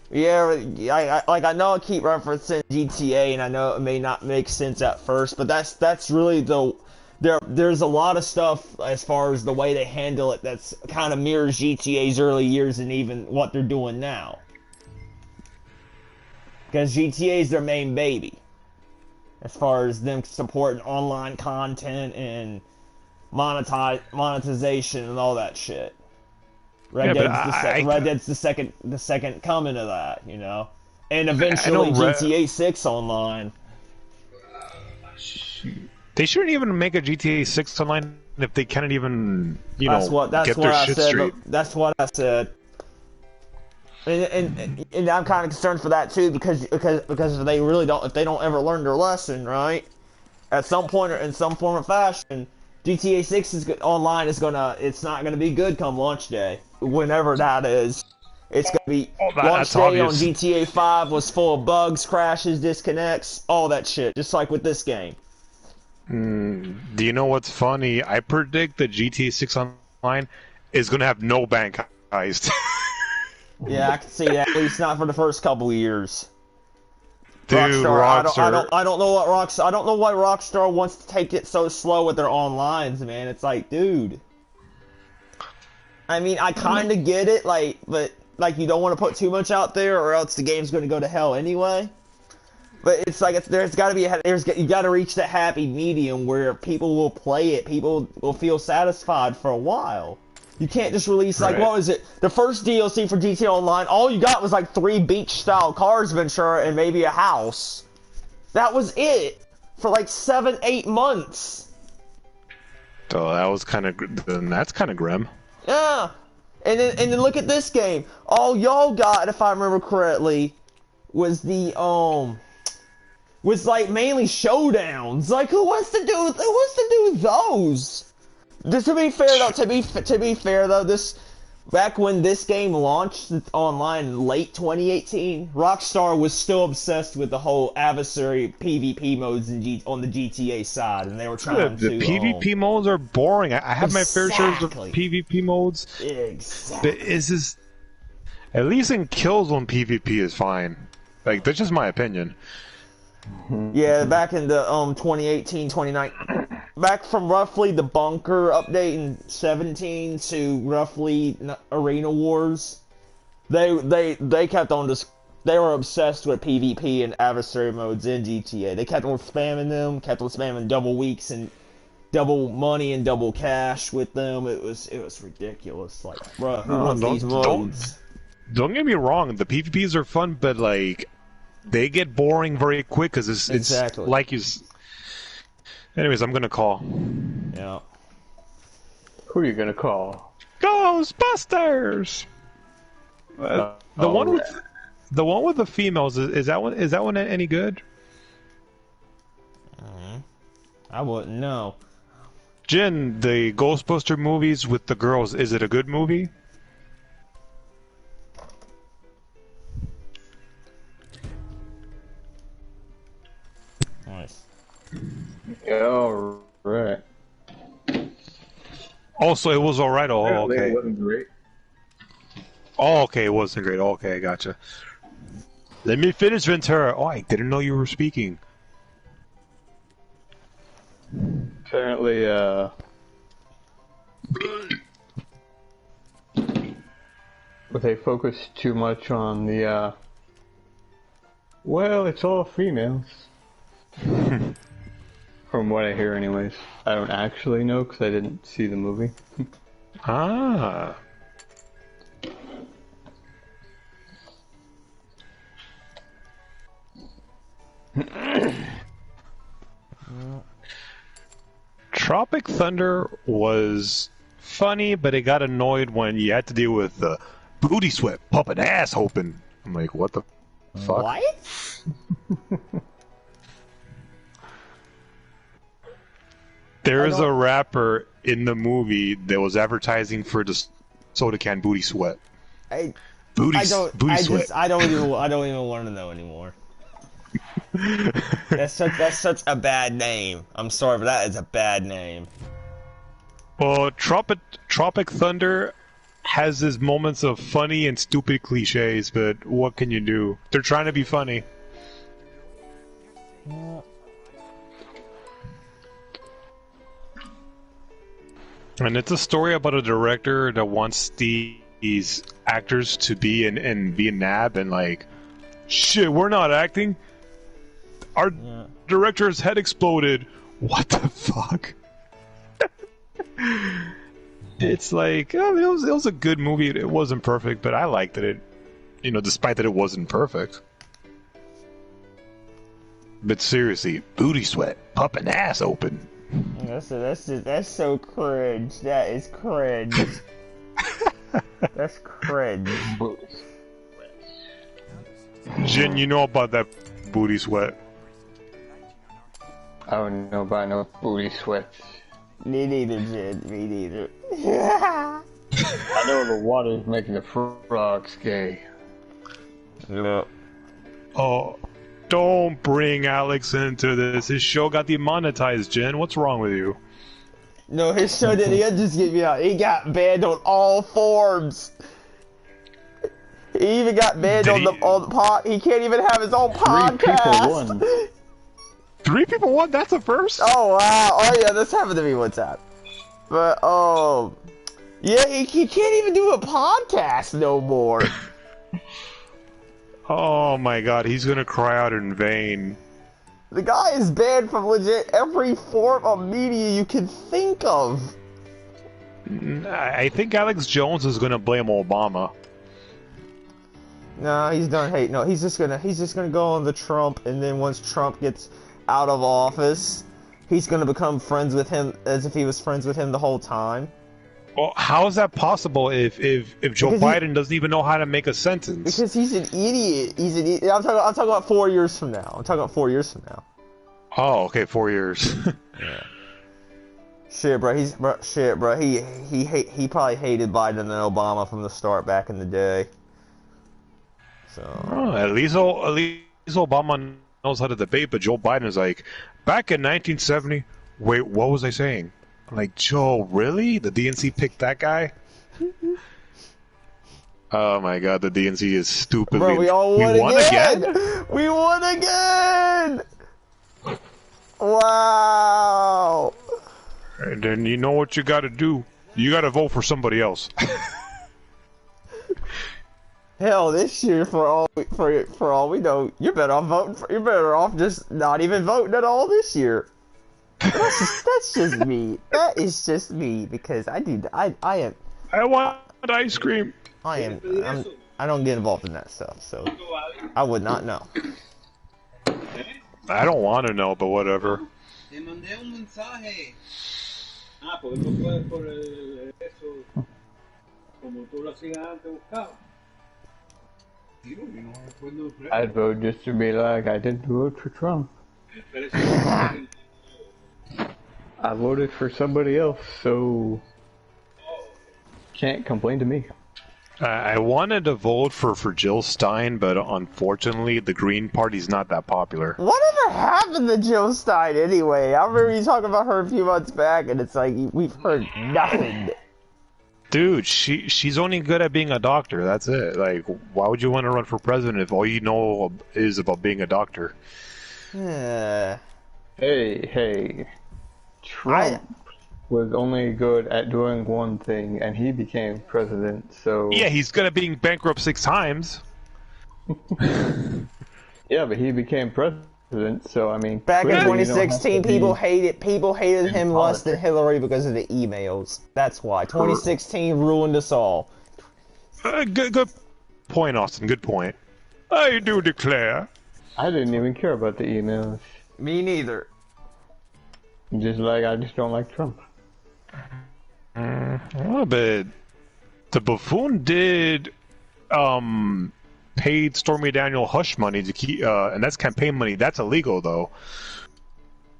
Speaker 1: Yeah, I know I keep referencing GTA, and I know it may not make sense at first, but that's really there's a lot of stuff as far as the way they handle it that's kind of mirrors GTA's early years and even what they're doing now. Because GTA is their main baby, as far as them supporting online content and monetization and all that shit.
Speaker 3: Yeah, but
Speaker 1: Red Dead's the second coming of that, you know, and eventually GTA 6 Online.
Speaker 3: They shouldn't even make a GTA 6 Online if they can't even, get their shit straight.
Speaker 1: That's what I said. And I'm kind of concerned for that too, because if they really don't, if they don't ever learn their lesson, right? At some point or in some form or fashion, GTA 6 it's not gonna be good come launch day, whenever that is. It's gonna be launch day on GTA 5 was full of bugs, crashes, disconnects, all that shit, just like with this game.
Speaker 3: Do you know what's funny? I predict that GTA 6 Online is gonna have no bank heist.
Speaker 1: Yeah, I can see that. At least not for the first couple of years.
Speaker 3: Dude, Rockstar.
Speaker 1: I don't know why Rockstar wants to take it so slow with their onlines, man. It's like, dude. I mean, I kind of get it, but you don't want to put too much out there, or else the game's going to go to hell anyway. But it's like there's got to be you got to reach that happy medium where people will play it, people will feel satisfied for a while. You can't just release, what was it? The first DLC for GTA Online, all you got was, 3 beach-style cars, Ventura, and maybe a house. That was it. For, 7-8 months.
Speaker 3: So that's kind of grim.
Speaker 1: Yeah. And then look at this game. All y'all got, if I remember correctly, was the, mainly showdowns. Who wants to do those? To be fair though, back when this game launched online in late 2018, Rockstar was still obsessed with the whole adversary PvP modes on the GTA side, and they were trying to.
Speaker 3: The PvP modes are boring. I have my fair share of PvP modes.
Speaker 1: Exactly.
Speaker 3: But at least in Killzone PvP is fine. That's just my opinion.
Speaker 1: Yeah, back in the 2018, 2019, back from roughly the Bunker update in 17 to roughly Arena Wars, they kept on they were obsessed with PvP and adversary modes in GTA. They kept on spamming double weeks and double money and double cash with them. It was ridiculous. Bruh, who wants these modes?
Speaker 3: Don't get me wrong, the PvPs are fun, but they get boring very quick because it's like you. Anyways, I'm gonna call.
Speaker 1: Yeah.
Speaker 2: Who are you gonna call?
Speaker 3: Ghostbusters. The one with the females is that one any good?
Speaker 1: I wouldn't know.
Speaker 3: Jin, the Ghostbuster movies with the girls, is it a good movie?
Speaker 1: Nice.
Speaker 2: Oh, right.
Speaker 3: Also, it was alright. Oh, okay.
Speaker 2: It wasn't great.
Speaker 3: Oh, okay, it wasn't great. Oh, okay, gotcha. Let me finish, Ventura. Oh, I didn't know you were speaking.
Speaker 2: Apparently, but they focus too much on the, well, it's all females. From what I hear anyways. I don't actually know because I didn't see the movie.
Speaker 3: Ah. Tropic Thunder was funny, but it got annoyed when you had to deal with the booty sweat, puppet ass hoping. I'm like, what the fuck?
Speaker 1: What?
Speaker 3: There is a rapper in the movie that was advertising for the soda can Booty Sweat. Booty Sweat.
Speaker 1: I don't even want to know anymore. That's such a bad name. I'm sorry, but that is a bad name.
Speaker 3: Well, Tropic Thunder has his moments of funny and stupid cliches, but what can you do? They're trying to be funny. And it's a story about a director that wants these actors to be in Vietnam, and like, shit, we're not acting. Our director's head exploded. What the fuck? It's like it was a good movie. It wasn't perfect, but I liked it. Despite that it wasn't perfect. But seriously, booty sweat, popping ass open.
Speaker 1: That's so cringe. That is cringe. That's cringe.
Speaker 3: Jin, you know about that booty sweat?
Speaker 2: I don't know about no booty sweats.
Speaker 1: Me neither, Jin. Me neither.
Speaker 2: I know the water's making the frogs gay.
Speaker 1: Look.
Speaker 3: Oh, don't bring Alex into this. His show got demonetized, Jin. What's wrong with you?
Speaker 1: No, his show didn't just get me out. He got banned on all forms. He even got banned on the pod. He can't even have his own podcast.
Speaker 2: 3 people won.
Speaker 3: 3 people won? That's a first?
Speaker 1: Oh wow! Oh yeah, this happened to me one time. But yeah, he can't even do a podcast no more.
Speaker 3: Oh my god, he's gonna cry out in vain.
Speaker 1: The guy is banned from legit every form of media you can think of.
Speaker 3: I think Alex Jones is gonna blame Obama.
Speaker 1: No, he's done hate. No, he's just gonna go on the Trump, and then once Trump gets out of office, he's gonna become friends with him as if he was friends with him the whole time.
Speaker 3: Well, how is that possible if Joe Biden doesn't even know how to make a sentence?
Speaker 1: Because he's an idiot. He's an idiot. I'm talking about 4 years from now.
Speaker 3: Oh, okay, 4 years.
Speaker 1: Yeah. Shit, bro. He probably hated Biden and Obama from the start back in the day. So.
Speaker 3: Oh, at least Obama knows how to debate, but Joe Biden is like, back in 1970. Wait, what was I saying? I'm like, Joe, really? The DNC picked that guy? Oh my god, the DNC is stupid.
Speaker 1: Bro, we won again! We won again! Wow!
Speaker 3: And then you know what you gotta do? You gotta vote for somebody else.
Speaker 1: Hell, this year, for all we know, you're better off just not even voting at all this year. That's just me. That is just me because I
Speaker 3: want ice cream.
Speaker 1: I don't get involved in that stuff, so I would not know.
Speaker 3: I don't want to know, but whatever.
Speaker 5: Te mandé un mensaje. Ah, porque no puedes por eso, como tú lo hacías antes, buscaba.
Speaker 2: I'd vote just to be like, I didn't vote for Trump. I voted for somebody else, so can't complain to me.
Speaker 3: I wanted to vote for Jill Stein, but unfortunately, the Green Party's not that popular.
Speaker 1: Whatever happened to Jill Stein anyway? I remember you talking about her a few months back, and it's like we've heard nothing.
Speaker 3: Dude, she's only good at being a doctor. That's it. Like, why would you want to run for president if all you know is about being a doctor?
Speaker 2: Hey. Trump was only good at doing one thing, and he became president, so...
Speaker 3: Yeah, he's good at being bankrupt 6 times.
Speaker 2: Yeah, but he became president, so, I mean...
Speaker 1: Back in 2016, people hated him less than Hillary because of the emails. That's why. 2016 ruined us all.
Speaker 3: Good point, Austin. Good point. I do declare.
Speaker 2: I didn't even care about the emails.
Speaker 1: Me neither.
Speaker 2: I just don't like Trump.
Speaker 3: Well, but the buffoon did paid Stormy Daniels hush money to keep, and that's campaign money. That's illegal, though.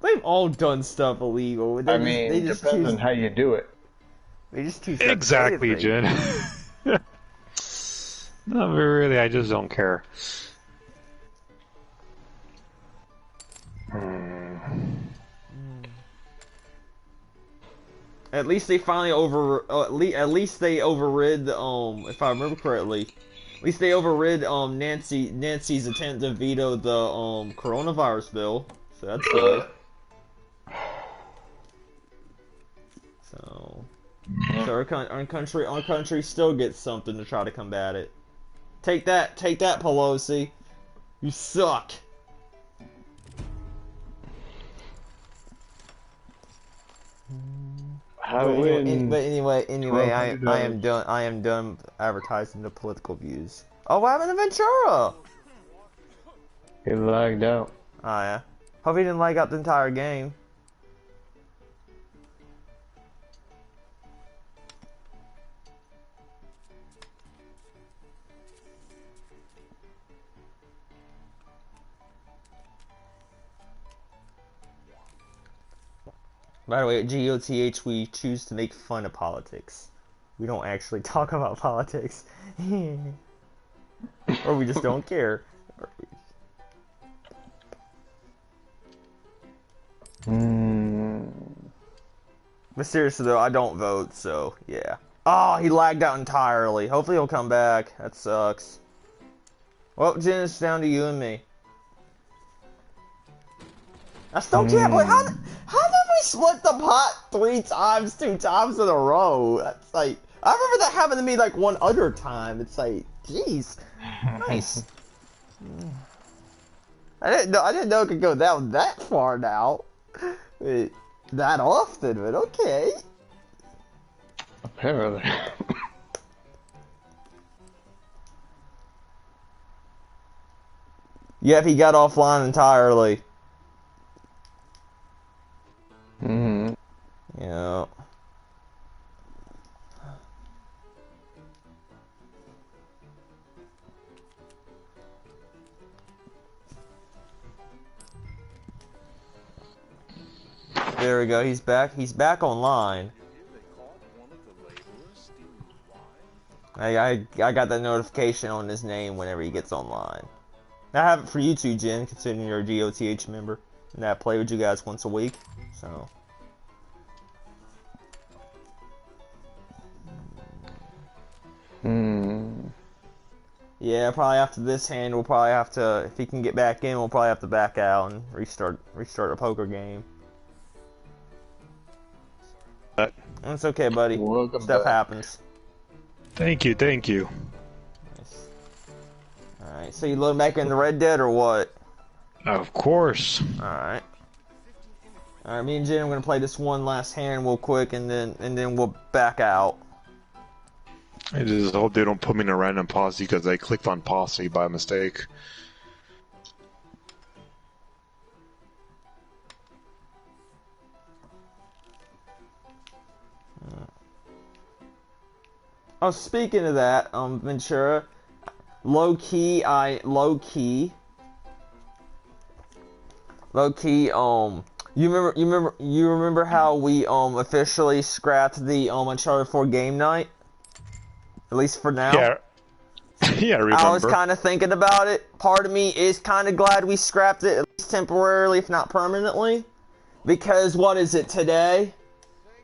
Speaker 1: They've all done stuff illegal.
Speaker 2: It depends on how you do it.
Speaker 1: They just choose
Speaker 3: exactly, Jen. Not really. I just don't care.
Speaker 1: At least they finally at least they overrid if I remember correctly. At least they overrid Nancy's attempt to veto the coronavirus bill. So that's good. So our country still gets something to try to combat it. Take that, Pelosi. You suck.
Speaker 2: I win.
Speaker 1: But anyway, I am
Speaker 2: $1,200.
Speaker 1: done. I am done advertising the political views. Oh, what happened to Ventura?
Speaker 2: He lagged out.
Speaker 1: Oh yeah. Hope he didn't lag out the entire game. By the way, at GOTH we choose to make fun of politics. We don't actually talk about politics. Or we just don't care. But seriously though, I don't vote, so yeah. Oh, he lagged out entirely. Hopefully he'll come back. That sucks. Well, Jen, it's down to you and me. I still can't believe how did we split the pot 3 times, 2 times in a row? That's like, I remember that happened to me like one other time. It's like, jeez, nice. I didn't know it could go down that far now, that often. But okay.
Speaker 2: Apparently.
Speaker 1: Yep, he got offline entirely. Yeah. There we go. He's back. He's back online. I got that notification on his name whenever he gets online. I have it for you too, Jen, considering you're a GOTH member, and I play with you guys once a week. So. Yeah, probably after this hand, we'll probably have to, if he can get back in, we'll probably have to back out and restart a poker game. That's okay, buddy.
Speaker 2: Welcome
Speaker 1: Stuff
Speaker 2: back.
Speaker 1: happens.
Speaker 3: Thank you, thank you.
Speaker 1: Nice. Alright, so you load back into Red Dead or what?
Speaker 3: Of course.
Speaker 1: Alright. Alright, me and Jen are gonna play this one last hand real quick and then we'll back out.
Speaker 3: I just hope they don't put me in a random posse because I clicked on posse by mistake.
Speaker 1: Oh, speaking of that, Ventura, low key, you remember how we officially scrapped the Uncharted 4 game night? At least for now.
Speaker 3: Yeah. Yeah, I remember.
Speaker 1: I was kind of thinking about it. Part of me is kind of glad we scrapped it, at least temporarily, if not permanently. Because, what is it, today?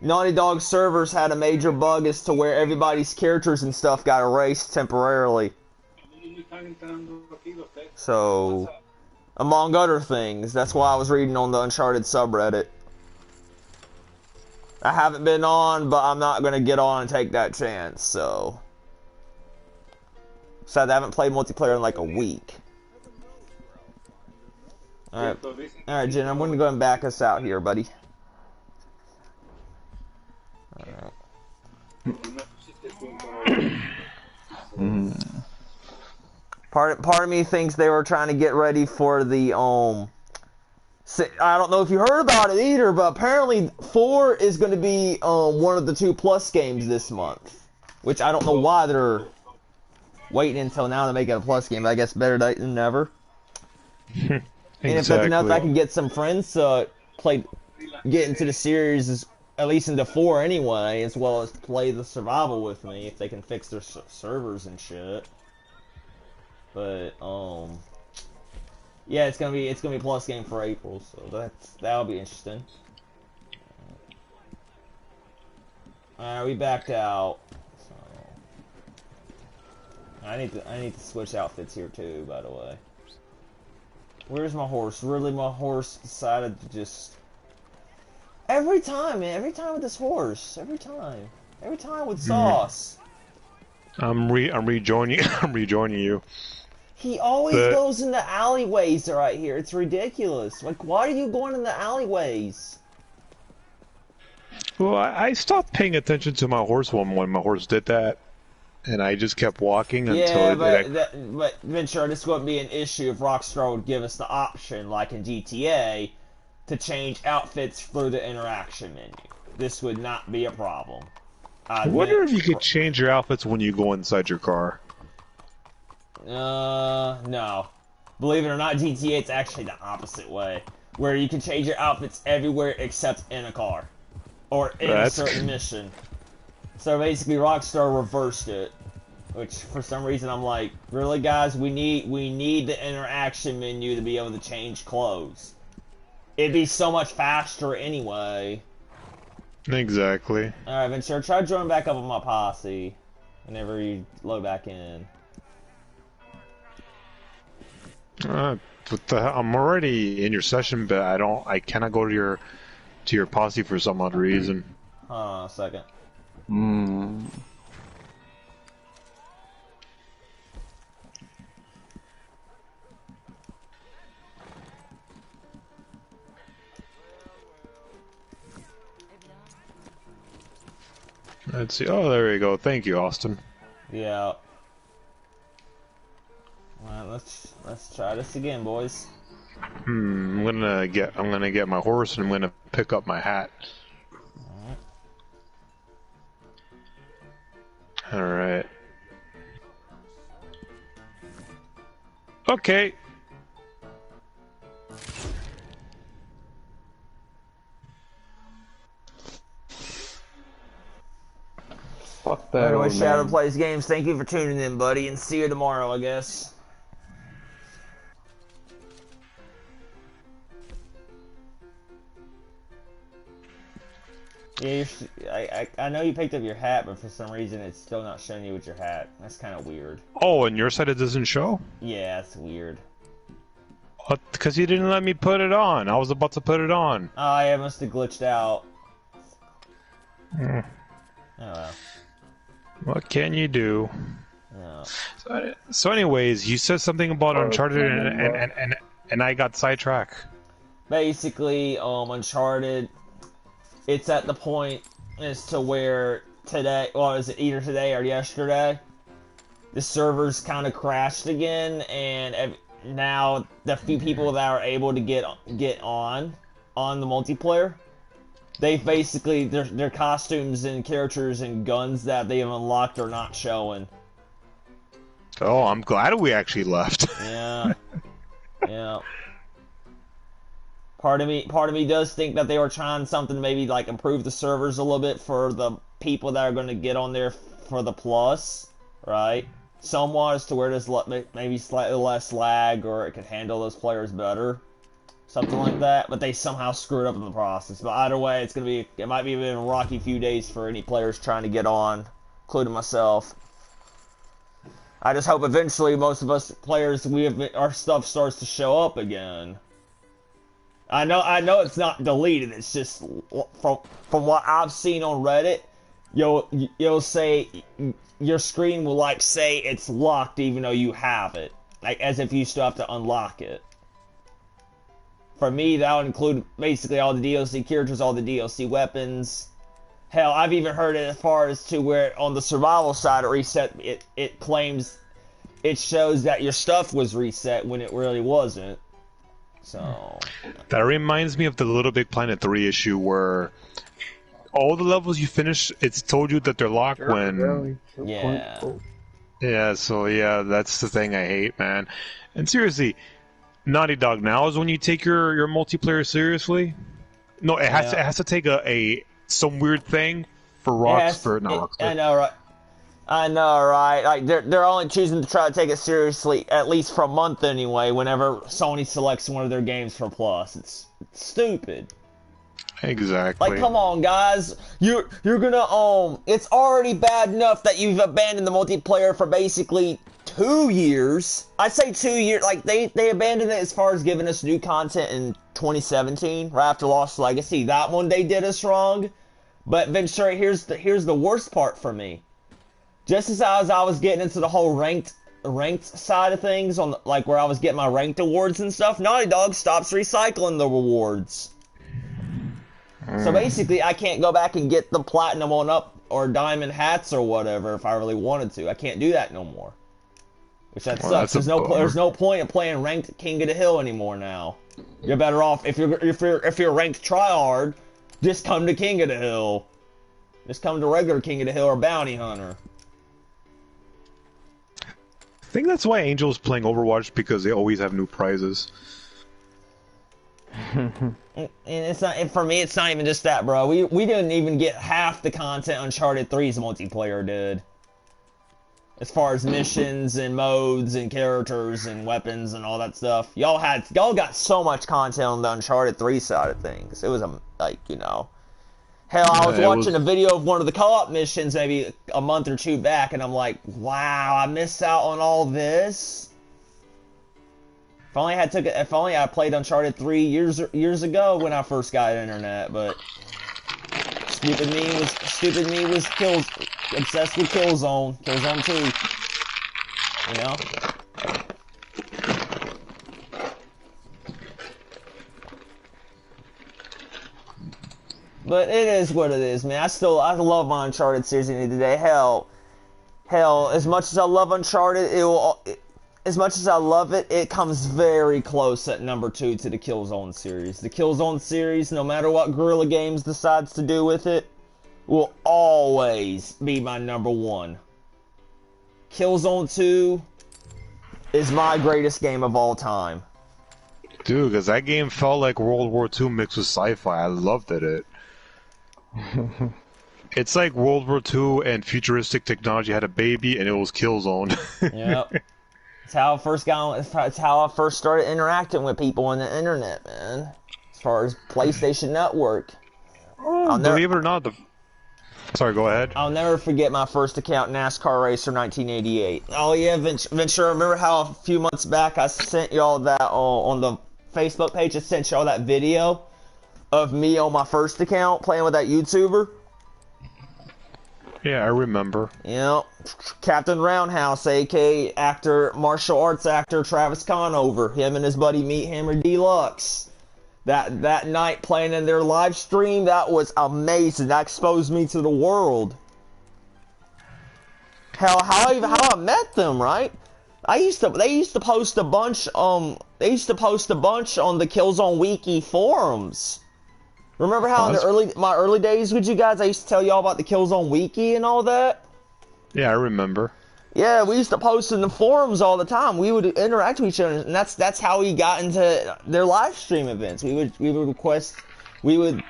Speaker 1: Naughty Dog servers had a major bug as to where everybody's characters and stuff got erased temporarily. So, among other things, that's why I was reading on the Uncharted subreddit. I haven't been on, but I'm not going to get on and take that chance, so... Sad I haven't played multiplayer in like a week. Alright, Jen, I'm going to go and back us out here, buddy. Part of me thinks they were trying to get ready for the I don't know if you heard about it either, but apparently 4 is going to be one of the 2 plus games this month, which I don't know why they're waiting until now to make it a plus game. But I guess better late than never.
Speaker 3: Exactly.
Speaker 1: And if nothing else, I can get some friends to get into the series, at least into 4 anyway, as well as play the survival with me if they can fix their servers and shit. But yeah, it's gonna be a plus game for April, so that'll be interesting. Alright, we backed out. So I need to switch outfits here too, by the way. Where's my horse? Really, my horse decided to just... Every time, man. Every time with this horse. Every time. Every time with Sauce.
Speaker 3: I'm rejoining. I'm rejoining you.
Speaker 1: He always goes in the alleyways right here. It's ridiculous. Like, why are you going in the alleyways?
Speaker 3: Well, I stopped paying attention to my horse when my horse did that, and I just kept walking until
Speaker 1: but Ventura, this wouldn't be an issue if Rockstar would give us the option, like in GTA, to change outfits through the interaction menu. This would not be a problem.
Speaker 3: I wonder if you could change your outfits when you go inside your car.
Speaker 1: No. Believe it or not, GTA, it's actually the opposite way, where you can change your outfits everywhere except in a car. Or in a certain mission. So basically, Rockstar reversed it. Which, for some reason, I'm like, really, guys? We need the interaction menu to be able to change clothes. It'd be so much faster anyway.
Speaker 3: Exactly.
Speaker 1: Alright, Ventura, try joining back up with my posse. Whenever you load back in.
Speaker 3: What the hell? I'm already in your session, but I cannot go to your posse for some odd reason.
Speaker 1: Hold on a second.
Speaker 3: Let's see. Oh, there we go. Thank you, Austin.
Speaker 1: Yeah. Well, let's try this again, boys.
Speaker 3: I'm gonna get my horse and I'm gonna pick up my hat. Alright. Okay.
Speaker 2: Fuck that.
Speaker 1: Anyway,
Speaker 2: old
Speaker 1: Shadow
Speaker 2: man.
Speaker 1: Plays Games, thank you for tuning in, buddy, and see you tomorrow, I guess. Yeah, I know you picked up your hat, but for some reason it's still not showing you with your hat. That's kind of weird.
Speaker 3: Oh, on your side it doesn't show?
Speaker 1: Yeah, that's weird.
Speaker 3: Because you didn't let me put it on. I was about to put it on.
Speaker 1: Oh, yeah, it must have glitched out. Oh, well.
Speaker 3: What can you do?
Speaker 1: No.
Speaker 3: So anyways, you said something about Uncharted and I got sidetracked.
Speaker 1: Basically, Uncharted, it's at the point as to where today, well, is it either today or yesterday, the servers kind of crashed again, and now the few people that are able to get on the multiplayer, they basically, their costumes and characters and guns that they have unlocked are not showing.
Speaker 3: Oh, I'm glad we actually left.
Speaker 1: Yeah. Yeah. Part of me does think that they were trying something to maybe like improve the servers a little bit for the people that are going to get on there for the plus, right? Somewhat as to where there's maybe slightly less lag, or it could handle those players better, something like that. But they somehow screwed up in the process. But either way, it might be a rocky few days for any players trying to get on, including myself. I just hope eventually most of us players, our stuff starts to show up again. I know it's not deleted. It's just from what I've seen on Reddit, you'll say your screen will like say it's locked even though you have it, like as if you still have to unlock it. For me, that would include basically all the DLC characters, all the DLC weapons. Hell, I've even heard it as far as to where on the survival side it claims it shows that your stuff was reset when it really wasn't. So
Speaker 3: that reminds me of the Little Big Planet 3 issue where all the levels you finish, it's told you that they're locked when...
Speaker 1: Yeah.
Speaker 3: Yeah, so yeah, that's the thing I hate, man. And seriously, Naughty Dog, now is when you take your multiplayer seriously? No, it has to take some weird thing for Rockstar.
Speaker 1: I know, right? I know, right? Like they're only choosing to try to take it seriously at least for a month anyway. Whenever Sony selects one of their games for Plus, it's stupid.
Speaker 3: Exactly.
Speaker 1: Like, come on, guys. You're gonna It's already bad enough that you've abandoned the multiplayer for basically 2 years. I'd say 2 years. Like they abandoned it as far as giving us new content in 2017, right after Lost Legacy. That one they did us wrong. But Ventura, here's the worst part for me. Just as I was getting into the whole ranked side of things, on like where I was getting my ranked awards and stuff, Naughty Dog stops recycling the rewards. So basically, I can't go back and get the platinum one up or diamond hats or whatever if I really wanted to. I can't do that no more. Which that sucks. There's no point in playing ranked King of the Hill anymore now. You're better off if you're ranked tryhard, just come to King of the Hill. Just come to regular King of the Hill or Bounty Hunter.
Speaker 3: I think that's why Angel's playing Overwatch, because they always have new prizes.
Speaker 1: And it's not, and for me, it's not even just that, bro. We didn't even get half the content Uncharted 3's multiplayer did. As far as missions and modes and characters and weapons and all that stuff. Y'all got so much content on the Uncharted 3 side of things. It was like, you know. Hell, I was watching a video of one of the co-op missions maybe a month or two back, and I'm like, wow, I missed out on all this. If only I played Uncharted 3 years ago when I first got internet, but stupid me was obsessed with Killzone 2, you know. But it is what it is, man. I love my Uncharted series in today. Hell, as much as I love Uncharted, as much as I love it, it comes very close at number 2 to the Killzone series. The Killzone series, no matter what Guerrilla Games decides to do with it, will always be my number 1. Killzone 2 is my greatest game of all time.
Speaker 3: Dude, because that game felt like World War II mixed with sci-fi. I loved it. It's like World War II and futuristic technology had a baby, and it was Killzone.
Speaker 1: Yep. It's how I first started interacting with people on the internet, man. As far as PlayStation Network.
Speaker 3: Believe it or not, Sorry, go ahead.
Speaker 1: I'll never forget my first account, NASCAR Racer 1988. Oh yeah, Ventura, remember how a few months back I sent y'all that on the Facebook page? I sent y'all that video of me on my first account playing with that YouTuber?
Speaker 3: Yeah, I remember.
Speaker 1: Yep. Captain Roundhouse, a.k.a. martial arts actor Travis Conover. Him and his buddy Meat Hammer Deluxe. That night playing in their live stream, that was amazing. That exposed me to the world. How I met them, right? They used to post a bunch on the Killzone Wiki forums. Remember how in my early days with you guys, I used to tell y'all about the Killzone Wiki and all that?
Speaker 3: Yeah, I remember.
Speaker 1: Yeah, we used to post in the forums all the time. We would interact with each other, and that's how we got into their live stream events. We would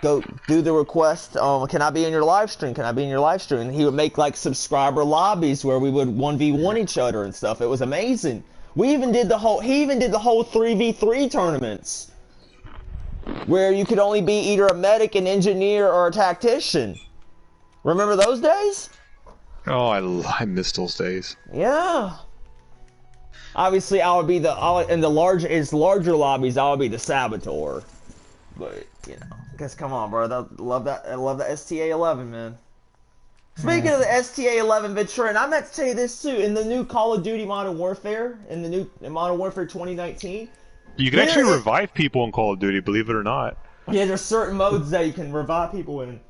Speaker 1: go do the request, can I be in your live stream? Can I be in your live stream? And he would make like subscriber lobbies where we would 1v1 each other and stuff. It was amazing. He even did the whole 3v3 tournaments, where you could only be either a medic, an engineer, or a tactician. Remember those days?
Speaker 3: Oh, I miss those days.
Speaker 1: Yeah. Obviously, I would be in the larger lobbies, I would be the saboteur. But you know, because come on, bro, I love the STA-11, man. Speaking of the STA-11, Ventura, and I meant to tell you this too. In the new Call of Duty Modern Warfare, in Modern Warfare 2019.
Speaker 3: You can actually revive people in Call of Duty, believe it or not.
Speaker 1: Yeah, there's certain modes that you can revive people in.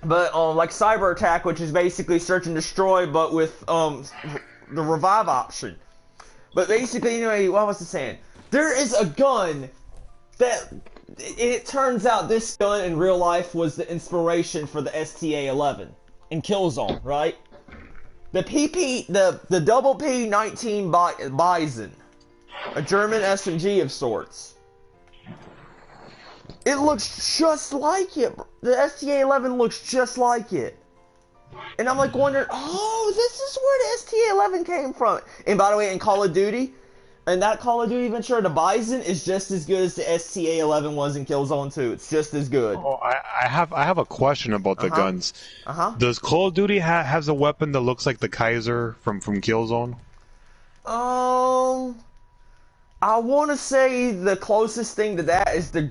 Speaker 1: But, like Cyber Attack, which is basically search and destroy, but with, the revive option. But basically, anyway, what was I saying? There is a gun that, it turns out this gun in real life was the inspiration for the STA-11 in Killzone, right? The double P-19 Bison. A German SMG of sorts. It looks just like it. The STA-11 looks just like it. And I'm like wondering, oh, this is where the STA-11 came from. And by the way, in Call of Duty, and that Call of Duty Ventura, the Bison is just as good as the STA-11 was in Killzone 2. It's just as good.
Speaker 3: Oh, I have a question about the guns. Does Call of Duty has a weapon that looks like the Kaiser from Killzone?
Speaker 1: I want to say the closest thing to that is the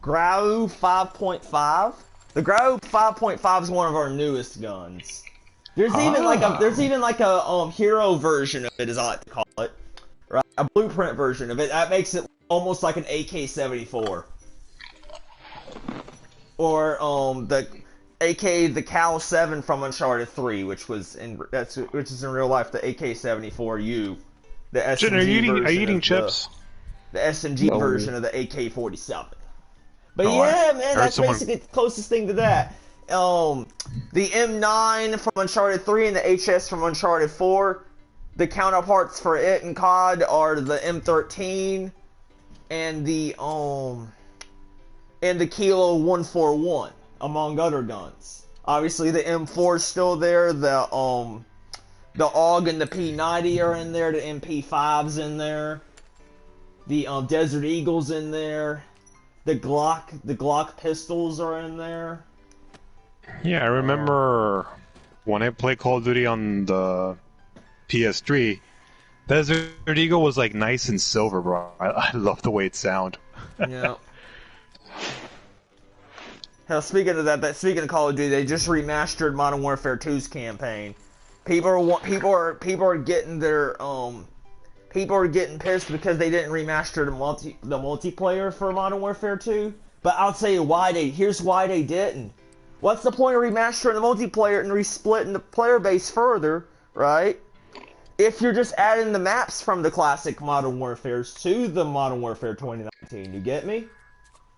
Speaker 1: Grau 5.5. The Grau 5.5 is one of our newest guns. There's even like a hero version of it, as I like to call it, right? A blueprint version of it. That makes it almost like an AK-74. or the the Cal 7 from Uncharted 3, which is in real life the AK-74U, the SMG
Speaker 3: Jen, are you
Speaker 1: version
Speaker 3: eating
Speaker 1: of
Speaker 3: chips?
Speaker 1: the SMG
Speaker 2: No.
Speaker 1: version of the AK-47. But
Speaker 3: Oh,
Speaker 1: yeah, man,
Speaker 3: heard
Speaker 1: that's
Speaker 3: someone-
Speaker 1: basically the closest thing to that. The M9 from Uncharted 3 and the HS from Uncharted 4, the counterparts for it in COD are the M13 and the Kilo 141, among other guns. Obviously, the M4 is still there. The AUG and the P90 are in there. The MP5's in there. The Desert Eagle's in there. The Glock pistols are in there.
Speaker 3: Yeah, I remember when I played Call of Duty on the PS3. Desert Eagle was like nice and silver, bro. I love the way it sound.
Speaker 1: Yeah. Hell, speaking of Call of Duty, they just remastered Modern Warfare 2's campaign. People are getting pissed because they didn't remaster the multiplayer for Modern Warfare 2. But I'll tell you here's why they didn't. What's the point of remastering the multiplayer and resplitting the player base further, right? If you're just adding the maps from the classic Modern Warfares to the Modern Warfare 2019, you get me?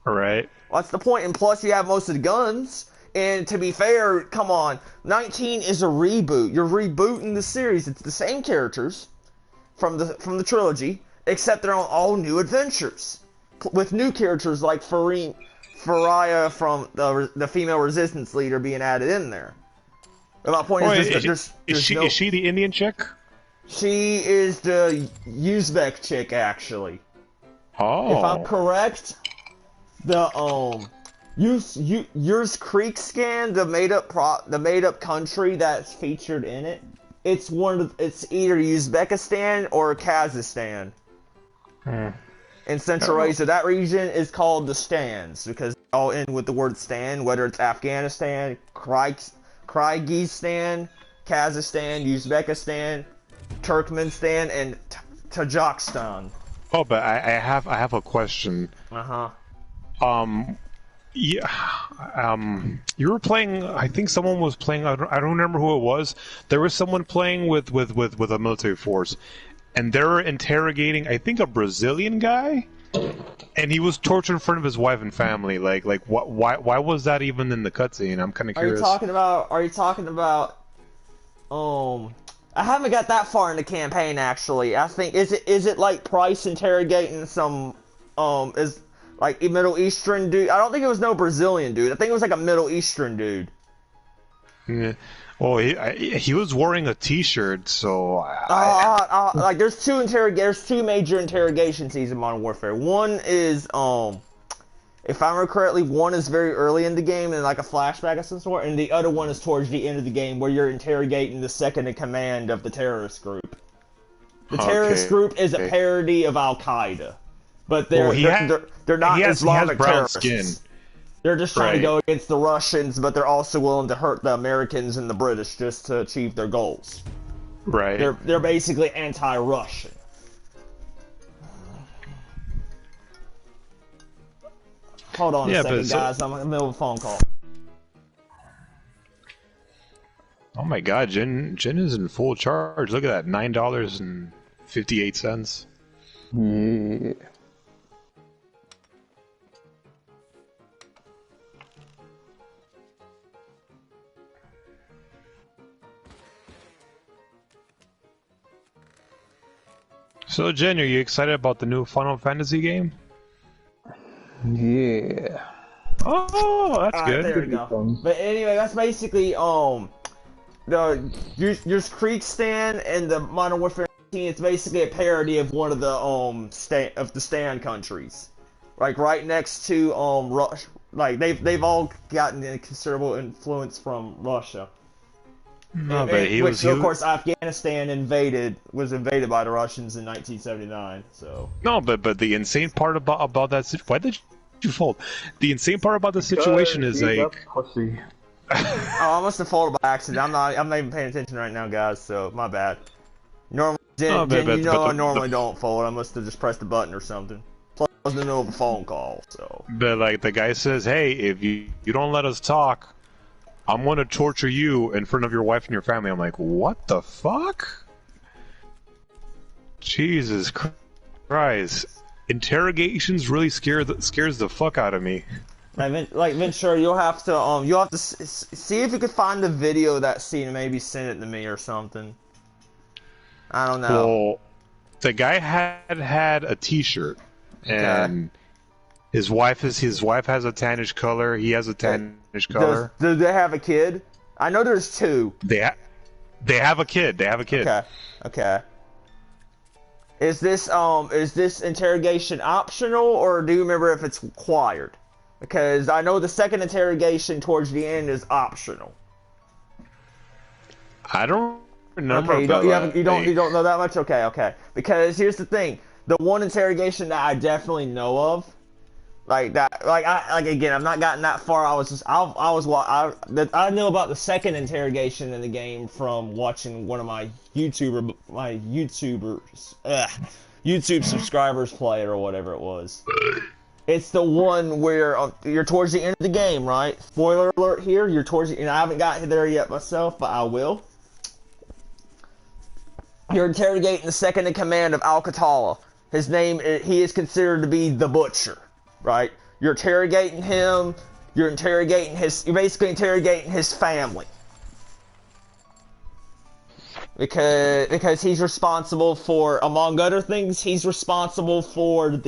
Speaker 3: Right.
Speaker 1: What's the point? And plus, you have most of the guns. And to be fair, come on, 19 is a reboot. You're rebooting the series. It's the same characters from the trilogy, except they're on all new adventures with new characters like Faria from the female resistance leader being added in there. But my point is
Speaker 3: she the Indian chick?
Speaker 1: She is the Uzbek chick, actually.
Speaker 3: Oh.
Speaker 1: If I'm correct, the Yours Creek scan, the made up country that's featured in it. It's either Uzbekistan or Kazakhstan. In Central Asia, that region is called the Stans because they all end with the word Stan, whether it's Afghanistan, Kyrgyzstan, Kazakhstan, Uzbekistan, Turkmenistan, and Tajikistan.
Speaker 3: Oh, but I have a question. Yeah, you were playing. I think someone was playing. I don't remember who it was. There was someone playing with a military force, and they were interrogating. I think a Brazilian guy, and he was tortured in front of his wife and family. Like why was that even in the cutscene? I'm kind of curious.
Speaker 1: Are you talking about? I haven't got that far in the campaign actually. I think is it like Price interrogating some is. Like a Middle Eastern dude. I don't think it was no Brazilian dude. I think it was like a Middle Eastern dude.
Speaker 3: Yeah. Well, he was wearing a T-shirt, so.
Speaker 1: Like there's two major interrogation scenes in Modern Warfare. One is if I remember correctly, one is very early in the game and like a flashback of some sort, and the other one is towards the end of the game where you're interrogating the second in command of the terrorist group. The terrorist group is a parody of Al Qaeda. But they're not Islamic terrorists. Skin. They're just trying to go against the Russians, but they're also willing to hurt the Americans and the British just to achieve their goals.
Speaker 3: Right.
Speaker 1: They're basically anti-Russian. Hold on a second, guys. I'm in the middle of a phone call.
Speaker 3: Oh my God, Jen is in full charge. Look at that, $9.58.
Speaker 2: Yeah.
Speaker 3: So, Jen, are you excited about the new Final Fantasy game?
Speaker 2: Yeah.
Speaker 3: Oh, that's good.
Speaker 1: There we go. But anyway, that's basically the Yours Creek stand and the Modern Warfare 19. It's basically a parody of one of the stand countries, like right next to Russia. Like they've all gotten a considerable influence from Russia.
Speaker 3: No, but
Speaker 1: of course, Afghanistan was invaded by the Russians in 1979. So
Speaker 3: no, but the insane part about that why did you fold? The insane part about the situation is like.
Speaker 2: Pussy.
Speaker 1: I must have folded by accident. I'm not even paying attention right now, guys. So my bad. Normally, I normally don't fold. I must have just pressed the button or something. Plus, was in the middle of a phone call, so.
Speaker 3: But like the guy says, hey, if you don't let us talk, I'm gonna torture you in front of your wife and your family. I'm like, what the fuck? Jesus Christ. Interrogations really scares the fuck out of me.
Speaker 1: Like Ventura, you'll have to see if you could find the video of that scene and maybe send it to me or something. I don't know.
Speaker 3: Well, the guy had a T-shirt, and his wife has a tannish color. He has a tannish color.
Speaker 1: Do they have a kid? I know there's two.
Speaker 3: They have a kid. They have a kid.
Speaker 1: Okay. Is this interrogation optional, or do you remember if it's required? Because I know the second interrogation towards the end is optional.
Speaker 3: I don't remember.
Speaker 1: Okay, you don't know that much. Okay. Because here's the thing: the one interrogation that I definitely know of, again, I've not gotten that far. I know about the second interrogation in the game from watching one of my YouTube subscribers play it or whatever it was. It's the one where you're towards the end of the game, right? Spoiler alert here. You're towards the, and I haven't got there yet myself, but I will. You're interrogating the second in command of Al-Qatala. His name, he is considered to be the Butcher, right? You're interrogating him. You're basically interrogating his family. Because he's responsible for, among other things, he's responsible for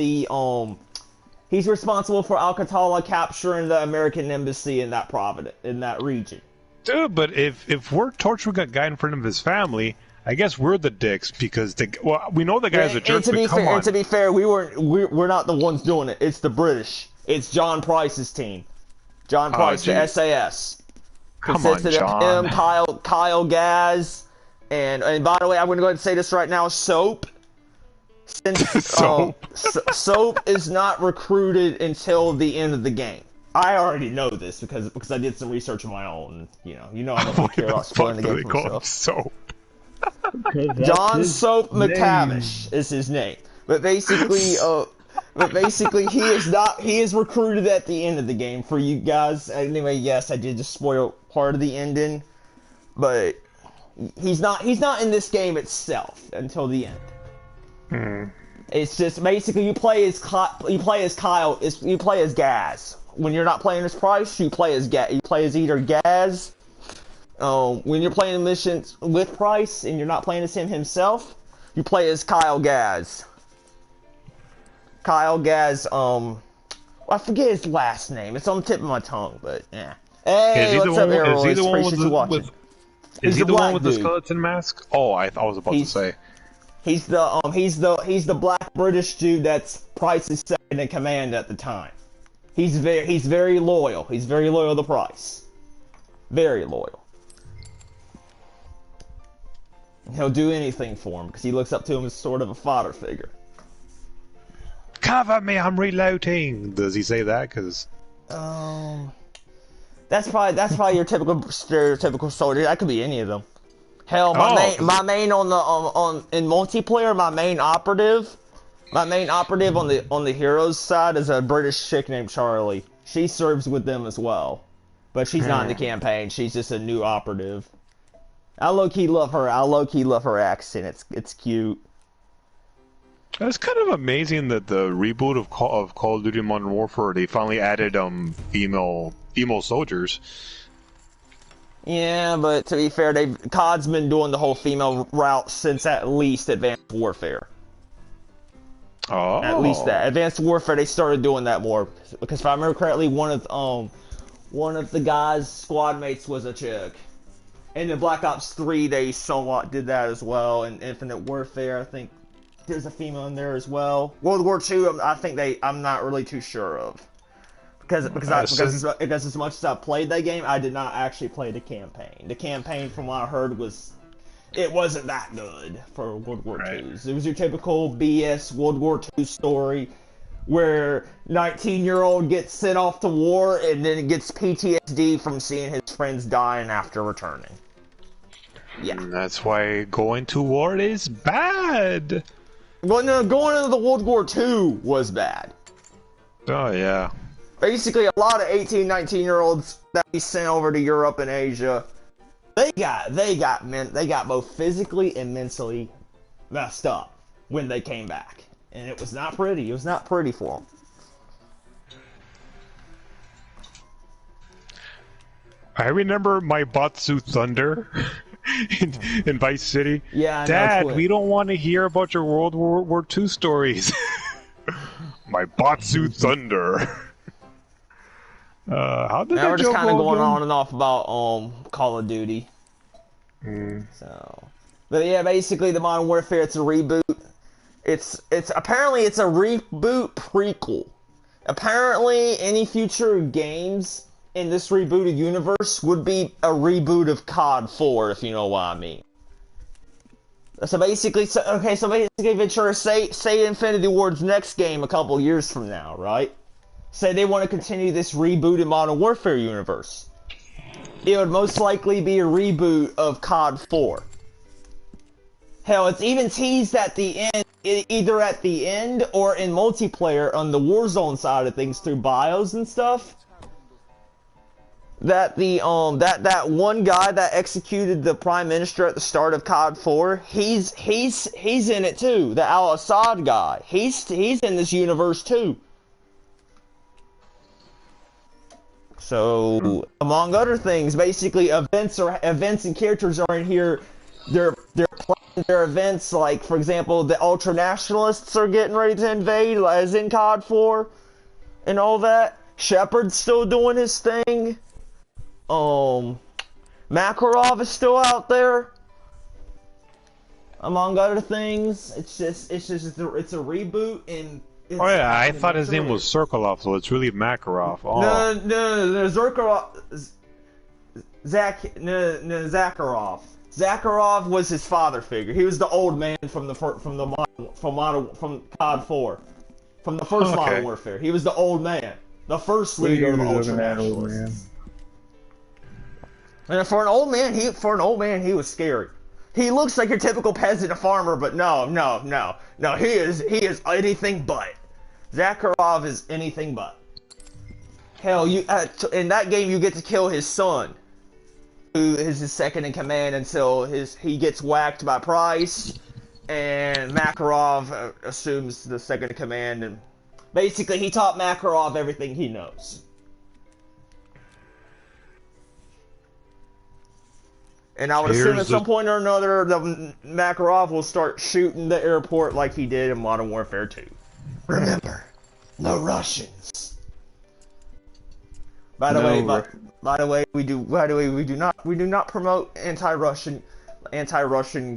Speaker 1: Al-Qatala capturing the American embassy in that region.
Speaker 3: Dude, but if we're torturing a guy in front of his family, I guess we're the dicks because we know the guy's a jerk.
Speaker 1: And to be fair, we're not the ones doing it. It's the British. It's John Price's team. John Price, the SAS. Consisted of him, Kyle Gaz, and by the way, I'm going to go ahead and say this right now. Soap. Soap is not recruited until the end of the game. I already know this because I did some research of my own. You know I don't care about spoiling the game for myself.
Speaker 3: Soap.
Speaker 1: John Soap McTavish is his name, but basically he is recruited at the end of the game for you guys. Anyway, yes, I did just spoil part of the ending, but he's not in this game itself until the end. It's just basically you play as Gaz. When you're not playing as Price, you play as Gaz. You play as either Gaz. When you're playing missions with Price and you're not playing as him himself, you play as Kyle Gaz. Kyle Gaz, I forget his last name. It's on the tip of my tongue, but yeah. Hey, what's up, Errol? Appreciate you watching.
Speaker 3: Is he the one with the skeleton mask? Oh, I was about to say.
Speaker 1: He's the black British dude that's Price's second in command at the time. He's very loyal. He's very loyal to Price. Very loyal. He'll do anything for him because he looks up to him as sort of a father figure.
Speaker 3: Cover me, I'm reloading. Does he say that? Because
Speaker 1: that's probably your typical stereotypical soldier. That could be any of them. Hell, my main in multiplayer, my main operative on the heroes side is a British chick named Charlie. She serves with them as well, but she's not in the campaign. She's just a new operative. I low-key love her. I low-key love her accent. It's cute.
Speaker 3: It's kind of amazing that the reboot of Call of Duty Modern Warfare, they finally added female soldiers.
Speaker 1: Yeah, but to be fair, COD's been doing the whole female route since at least Advanced Warfare.
Speaker 3: Oh.
Speaker 1: At least that. Advanced Warfare, they started doing that more. Because if I remember correctly, one of the guys' squad mates was a chick. And in Black Ops 3, they somewhat did that as well. And Infinite Warfare, I think there's a female in there as well. World War II, I think I'm not really too sure of. Because as much as I played that game, I did not actually play the campaign. The campaign, from what I heard, it wasn't that good for World War II. It was your typical BS World War II story where 19-year-old gets sent off to war and then gets PTSD from seeing his friends dying after returning. Yeah.
Speaker 3: And that's why going to war is bad.
Speaker 1: Well, no, going into the World War II was bad.
Speaker 3: Oh yeah.
Speaker 1: Basically, a lot of 18, 19-year-olds that we sent over to Europe and Asia, they got both physically and mentally messed up when they came back, and it was not pretty. It was not pretty for them.
Speaker 3: I remember my Batsu Thunder in Vice City.
Speaker 1: Yeah, I know,
Speaker 3: Dad,
Speaker 1: Twit.
Speaker 3: we don't want to hear about your World War II stories. My Batsu Thunder. How did
Speaker 1: Now
Speaker 3: that
Speaker 1: we're just
Speaker 3: joke
Speaker 1: kind of
Speaker 3: go
Speaker 1: going
Speaker 3: again?
Speaker 1: on and off about Call of Duty. So, but yeah, basically the Modern Warfare, it's a reboot. It's apparently it's a reboot prequel. Apparently, any future games in this rebooted universe would be a reboot of COD 4, if you know what I mean. So basically, Ventura, say Infinity Ward's next game a couple years from now, right? Say they want to continue this rebooted Modern Warfare universe. It would most likely be a reboot of COD 4. Hell, it's even teased at the end, either at the end or in multiplayer on the Warzone side of things through bios and stuff. That the that one guy that executed the Prime Minister at the start of COD 4, he's in it too. The Al-Assad guy, he's in this universe too. So, among other things, basically events and characters are in here. They're planning their events, like for example, the ultra nationalists are getting ready to invade, as in COD 4, and all that. Shepard's still doing his thing. Makarov is still out there. Among other things, it's a reboot and.
Speaker 3: Oh yeah, I thought his name was Sokolov, so it's really Makarov. Oh.
Speaker 1: No, Zakharov. Zakharov was his father figure. He was the old man from COD 4, from the first Modern Warfare. He was the old man, the first leader of the Ultra Nationalists. And for an old man, he was scary. He looks like your typical peasant, a farmer, but no. He is anything but. Zakharov is anything but. Hell, in that game you get to kill his son, who is his second in command until he gets whacked by Price, and Makarov assumes the second in command, and basically he taught Makarov everything he knows. And I would assume at some point or another, Makarov will start shooting the airport like he did in Modern Warfare 2. Remember, no Russians. By the way, we do not promote anti-Russian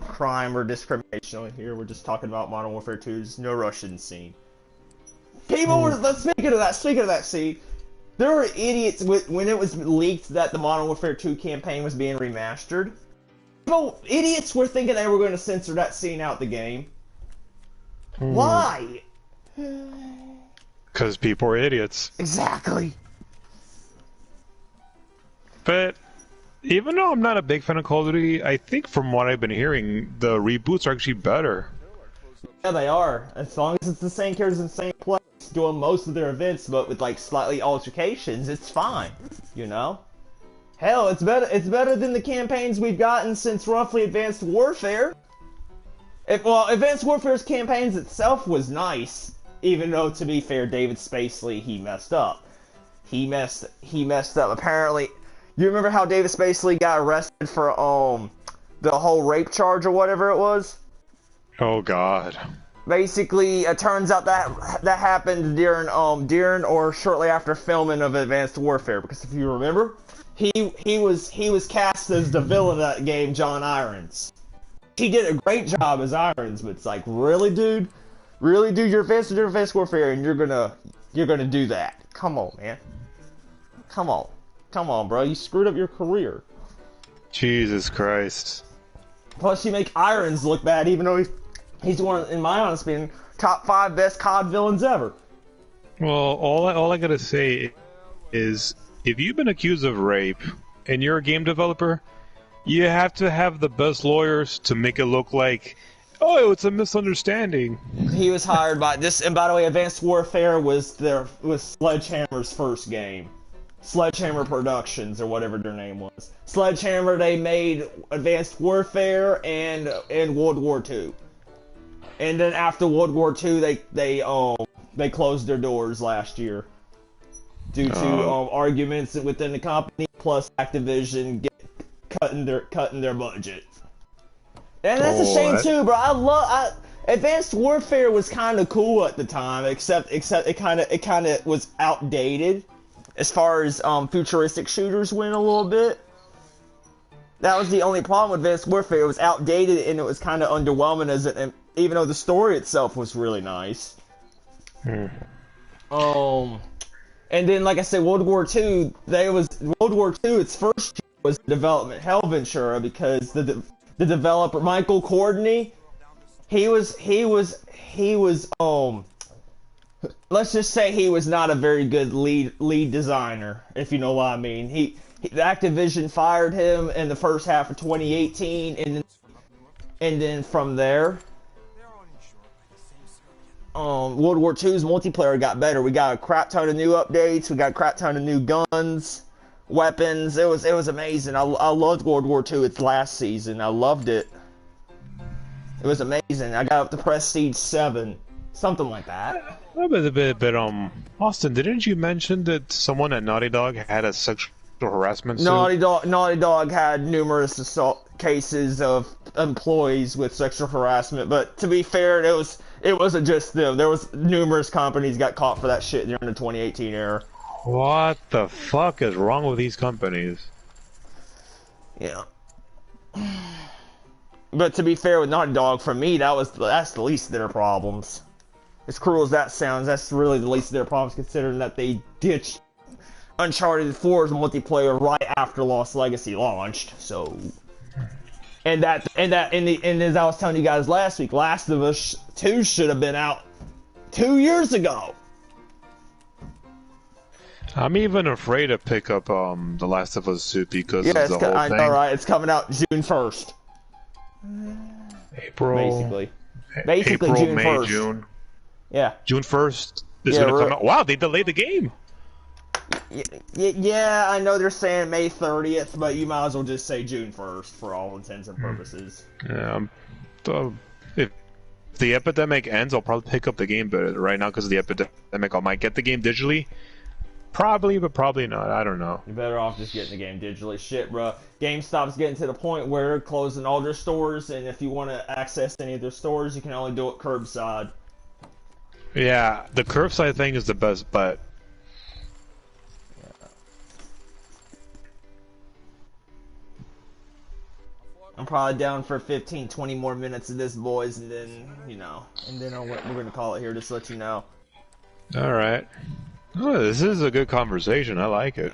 Speaker 1: crime or discrimination on here. We're just talking about Modern Warfare 2's no Russian scene. People were speaking of that scene. There were idiots when it was leaked that the Modern Warfare 2 campaign was being remastered. Idiots were thinking they were going to censor that scene out the game. Why?
Speaker 3: Because people are idiots.
Speaker 1: Exactly.
Speaker 3: But even though I'm not a big fan of Call of Duty, I think from what I've been hearing, the reboots are actually better.
Speaker 1: Yeah, they are. As long as it's the same characters in the same place doing most of their events, but with like slightly altercations, it's fine. You know? Hell, it's better than the campaigns we've gotten since roughly Advanced Warfare. Advanced Warfare's campaigns itself was nice, even though, to be fair, David Spacely, he messed up. He messed up. Apparently, you remember how David Spacely got arrested for the whole rape charge or whatever it was?
Speaker 3: Oh God.
Speaker 1: Basically, it turns out that happened during or shortly after filming of Advanced Warfare, because if you remember, he was cast as the villain of that game, John Irons. He did a great job as Irons, but it's like, really, dude, you're Advanced Warfare, and you're gonna do that? Come on, man. Come on, bro. You screwed up your career.
Speaker 3: Jesus Christ.
Speaker 1: Plus, you make Irons look bad, even though he's one, in my honest opinion, top 5 best COD villains ever.
Speaker 3: Well, all I gotta say is, if you've been accused of rape and you're a game developer, you have to have the best lawyers to make it look like Oh, it's a misunderstanding.
Speaker 1: He was hired by this, and by the way, Advanced Warfare was Sledgehammer's first game. Sledgehammer Productions, or whatever their name was. Sledgehammer, they made Advanced Warfare and World War II. And then after World War II, they closed their doors last year due to arguments within the company, plus Activision cutting their budget. And that's a shame too, bro. Advanced Warfare was kind of cool at the time, except it kind of was outdated as far as futuristic shooters went a little bit. That was the only problem with Advanced Warfare. It was outdated and it was kind of underwhelming even though the story itself was really nice. And then, like I said, World War II. Its first year was development hell, Ventura, because the developer Michael Courtney, he was let's just say he was not a very good lead designer, if you know what I mean. Activision fired him in the first half of 2018, and then from there, World War II's multiplayer got better. We got a crap ton of new updates. We got a crap ton of new guns, weapons. It was amazing. I loved World War II. Its last season, I loved it. It was amazing. I got up to Prestige 7, something like that.
Speaker 3: Austin, didn't you mention that someone at Naughty Dog had a sexual harassment suit?
Speaker 1: Naughty Dog had numerous assault cases of employees with sexual harassment, but to be fair, it wasn't just them. There was numerous companies got caught for that shit during the 2018 era.
Speaker 3: What the fuck is wrong with these companies?
Speaker 1: Yeah. But to be fair with Naughty Dog, for me, that's the least of their problems. As cruel as that sounds, that's really the least of their problems, considering that they ditched Uncharted 4's multiplayer right after Lost Legacy launched. So, and as I was telling you guys last week, Last of Us 2 should have been out 2 years ago.
Speaker 3: I'm even afraid to pick up The Last of Us 2 because of the whole thing.
Speaker 1: I know, right? It's coming out June 1st.
Speaker 3: April,
Speaker 1: June
Speaker 3: May,
Speaker 1: 1st.
Speaker 3: June.
Speaker 1: Yeah.
Speaker 3: June 1st is going to come out. Wow, they delayed the game.
Speaker 1: Yeah, I know they're saying May 30th, but you might as well just say June 1st for all intents and purposes.
Speaker 3: Yeah, if the epidemic ends, I'll probably pick up the game, but right now because of the epidemic, I might get the game digitally. Probably, but probably not. I don't know.
Speaker 1: You're better off just getting the game digitally. Shit, bro. GameStop's getting to the point where they're closing all their stores, and if you want to access any of their stores, you can only do it curbside.
Speaker 3: Yeah, the curbside thing is the best bet.
Speaker 1: I'm probably down for 15, 20 more minutes of this, boys, and then, we're going to call it here, just to let you know.
Speaker 3: Alright. Oh, this is a good conversation. I like it.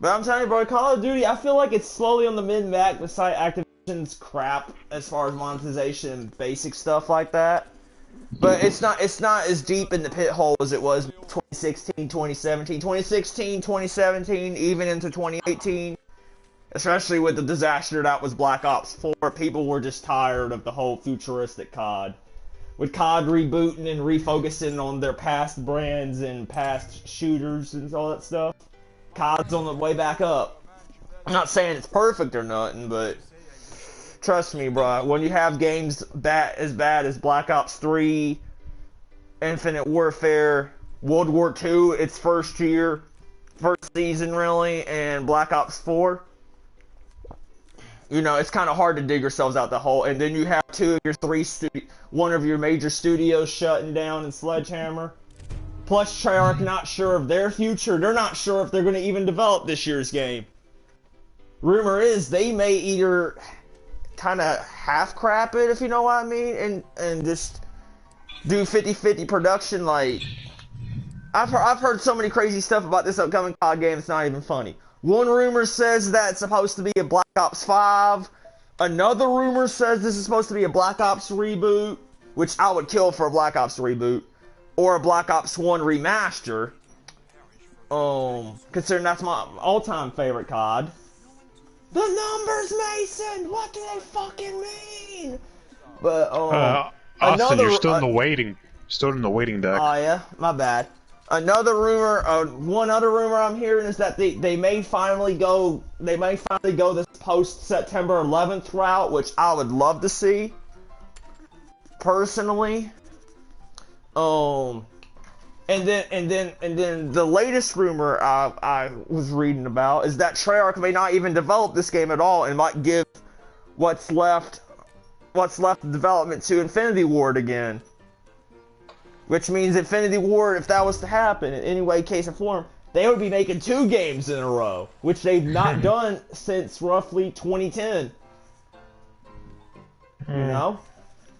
Speaker 1: But I'm telling you, bro, Call of Duty, I feel like it's slowly on the mid-back beside Activision's crap as far as monetization and basic stuff like that. But it's not as deep in the pit hole as it was 2016, 2017, 2016, 2017, even into 2018. Especially with the disaster that was Black Ops 4, people were just tired of the whole futuristic COD. With COD rebooting and refocusing on their past brands and past shooters and all that stuff, COD's on the way back up. I'm not saying it's perfect or nothing, but trust me, bro, when you have games as bad as Black Ops 3, Infinite Warfare, World War II, its first season really, and Black Ops 4, it's kind of hard to dig yourselves out the hole. And then you have one of your major studios shutting down in Sledgehammer. Plus, Treyarch not sure of their future. They're not sure if they're going to even develop this year's game. Rumor is they may either kind of half crap it, if you know what I mean, and just do 50-50 production. Like, I've heard so many crazy stuff about this upcoming COD game, it's not even funny. One rumor says that it's supposed to be a Black Ops 5. Another rumor says this is supposed to be a Black Ops reboot, which I would kill for a Black Ops reboot. Or a Black Ops 1 remaster. Considering that's my all-time favorite COD. The numbers, Mason! What do they fucking mean? But
Speaker 3: Austin, you're still in the waiting. Still in the waiting deck.
Speaker 1: Oh yeah, my bad. Another rumor, one other rumor I'm hearing is that they may finally go this post September 11th route, which I would love to see. Personally. And then the latest rumor I was reading about is that Treyarch may not even develop this game at all and might give what's left of development to Infinity Ward again. Which means Infinity Ward, if that was to happen in any way, case, or form, they would be making 2 games in a row, which they've not done since roughly 2010. You know?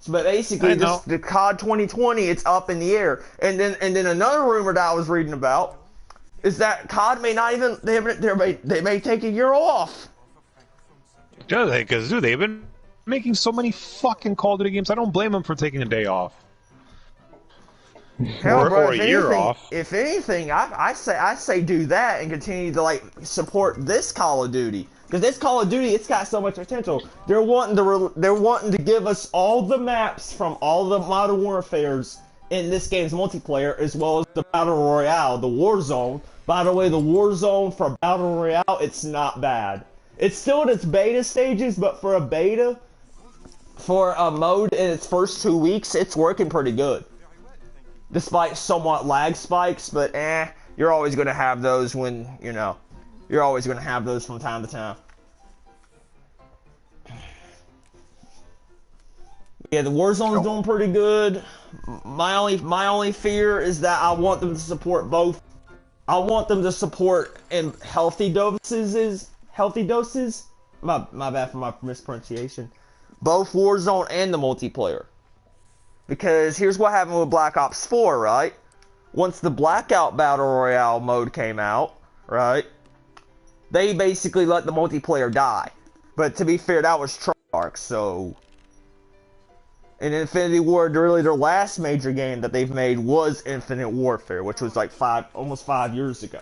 Speaker 1: But basically, the COD 2020, it's up in the air. And then another rumor that I was reading about is that COD may not even they may take a year off.
Speaker 3: Yeah, because dude, they've been making so many fucking Call of Duty games. I don't blame them for taking a day off.
Speaker 1: Hell, bro,
Speaker 3: or a year off.
Speaker 1: If anything, I say do that and continue to like support this Call of Duty, because this Call of Duty, it's got so much potential. They're wanting to give us all the maps from all the Modern Warfares in this game's multiplayer, as well as the Battle Royale, the Warzone. By the way, the Warzone for Battle Royale, it's not bad. It's still in its beta stages, but for a beta, for a mode in its first 2 weeks, it's working pretty good. Despite somewhat lag spikes, but you're always going to have those when, you know, you're always going to have those from time to time. Yeah, the Warzone's doing pretty good. My only fear is that I want them to support both. I want them to support in healthy doses. My bad for my mispronunciation. Both Warzone and the multiplayer. Because here's what happened with Black Ops 4, right? Once the Blackout Battle Royale mode came out, right? They basically let the multiplayer die. But to be fair, that was Treyarch, so... And Infinity Ward, really their last major game that they've made was Infinite Warfare, which was like almost 5 years ago.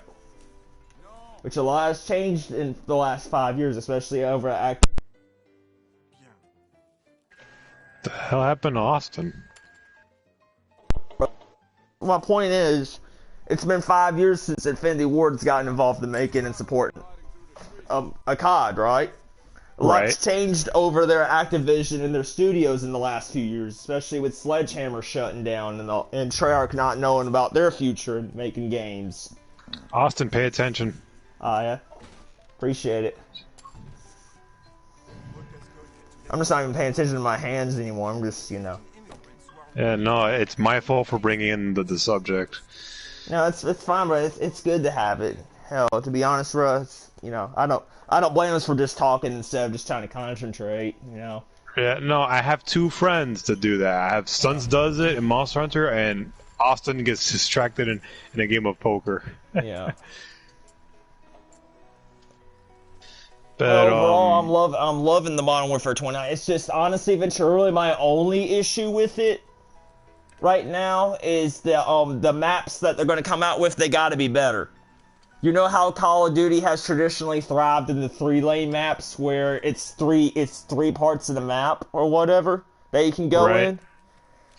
Speaker 1: Which a lot has changed in the last 5 years, especially over at
Speaker 3: The hell happened to Austin?
Speaker 1: My point is, it's been 5 years since Infinity Ward's gotten involved in making and supporting a COD, right? A lot's changed over their Activision and their studios in the last few years, especially with Sledgehammer shutting down and Treyarch not knowing about their future in making games.
Speaker 3: Austin, pay attention.
Speaker 1: Yeah. Appreciate it. I'm just not even paying attention to my hands anymore. I'm just, you know.
Speaker 3: Yeah, no, it's my fault for bringing in the subject.
Speaker 1: No, it's fine, bro. It's good to have it. Hell, to be honest, bro, you know, I don't blame us for just talking instead of just trying to concentrate, you know.
Speaker 3: Yeah, no, I have 2 friends that do that. I have Sons does it in Monster Hunter, and Austin gets distracted in a game of poker.
Speaker 1: Yeah.
Speaker 3: But
Speaker 1: overall, I'm loving the Modern Warfare 20. It's just honestly, really my only issue with it right now is the maps that they're going to come out with. They got to be better. You know how Call of Duty has traditionally thrived in the 3-lane maps, where it's three parts of the map or whatever that you can go in.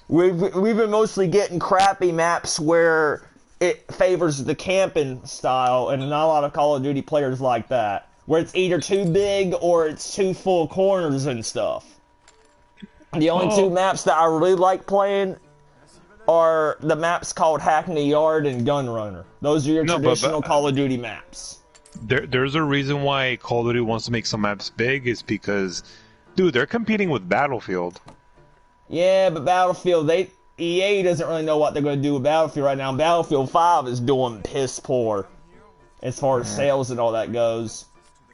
Speaker 1: We've been mostly getting crappy maps where it favors the camping style, and not a lot of Call of Duty players like that, where it's either too big or it's too full of corners and stuff. The only 2 maps that I really like playing are the maps called Hackney Yard and Gunrunner. Those are your traditional Call of Duty maps.
Speaker 3: There's a reason why Call of Duty wants to make some maps big, is because, dude, they're competing with Battlefield.
Speaker 1: Yeah, but Battlefield, EA doesn't really know what they're going to do with Battlefield right now. Battlefield 5 is doing piss poor as far as sales and all that goes.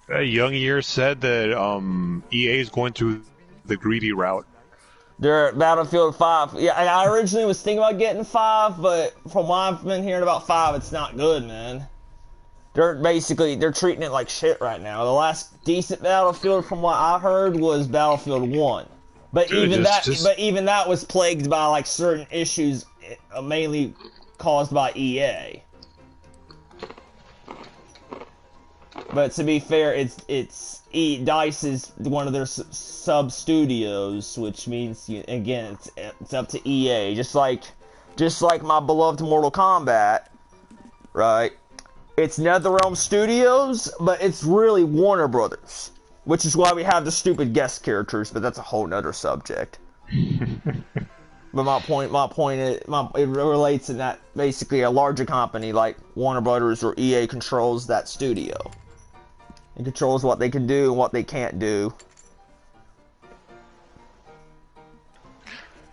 Speaker 3: Young Year said that EA is going through the greedy route.
Speaker 1: They're at Battlefield 5. Yeah, I originally was thinking about getting 5, but from what I've been hearing about 5, it's not good, man. They're treating it like shit right now. The last decent Battlefield, from what I heard, was Battlefield 1. But dude, even that was plagued by like certain issues, mainly caused by EA. But to be fair, DICE is one of their sub studios, which means again it's up to EA. Just like my beloved Mortal Kombat, right? It's NetherRealm Studios, but it's really Warner Brothers, which is why we have the stupid guest characters. But that's a whole nother subject. But my point is, it relates in that basically a larger company like Warner Brothers or EA controls that studio. It controls what they can do and what they can't do.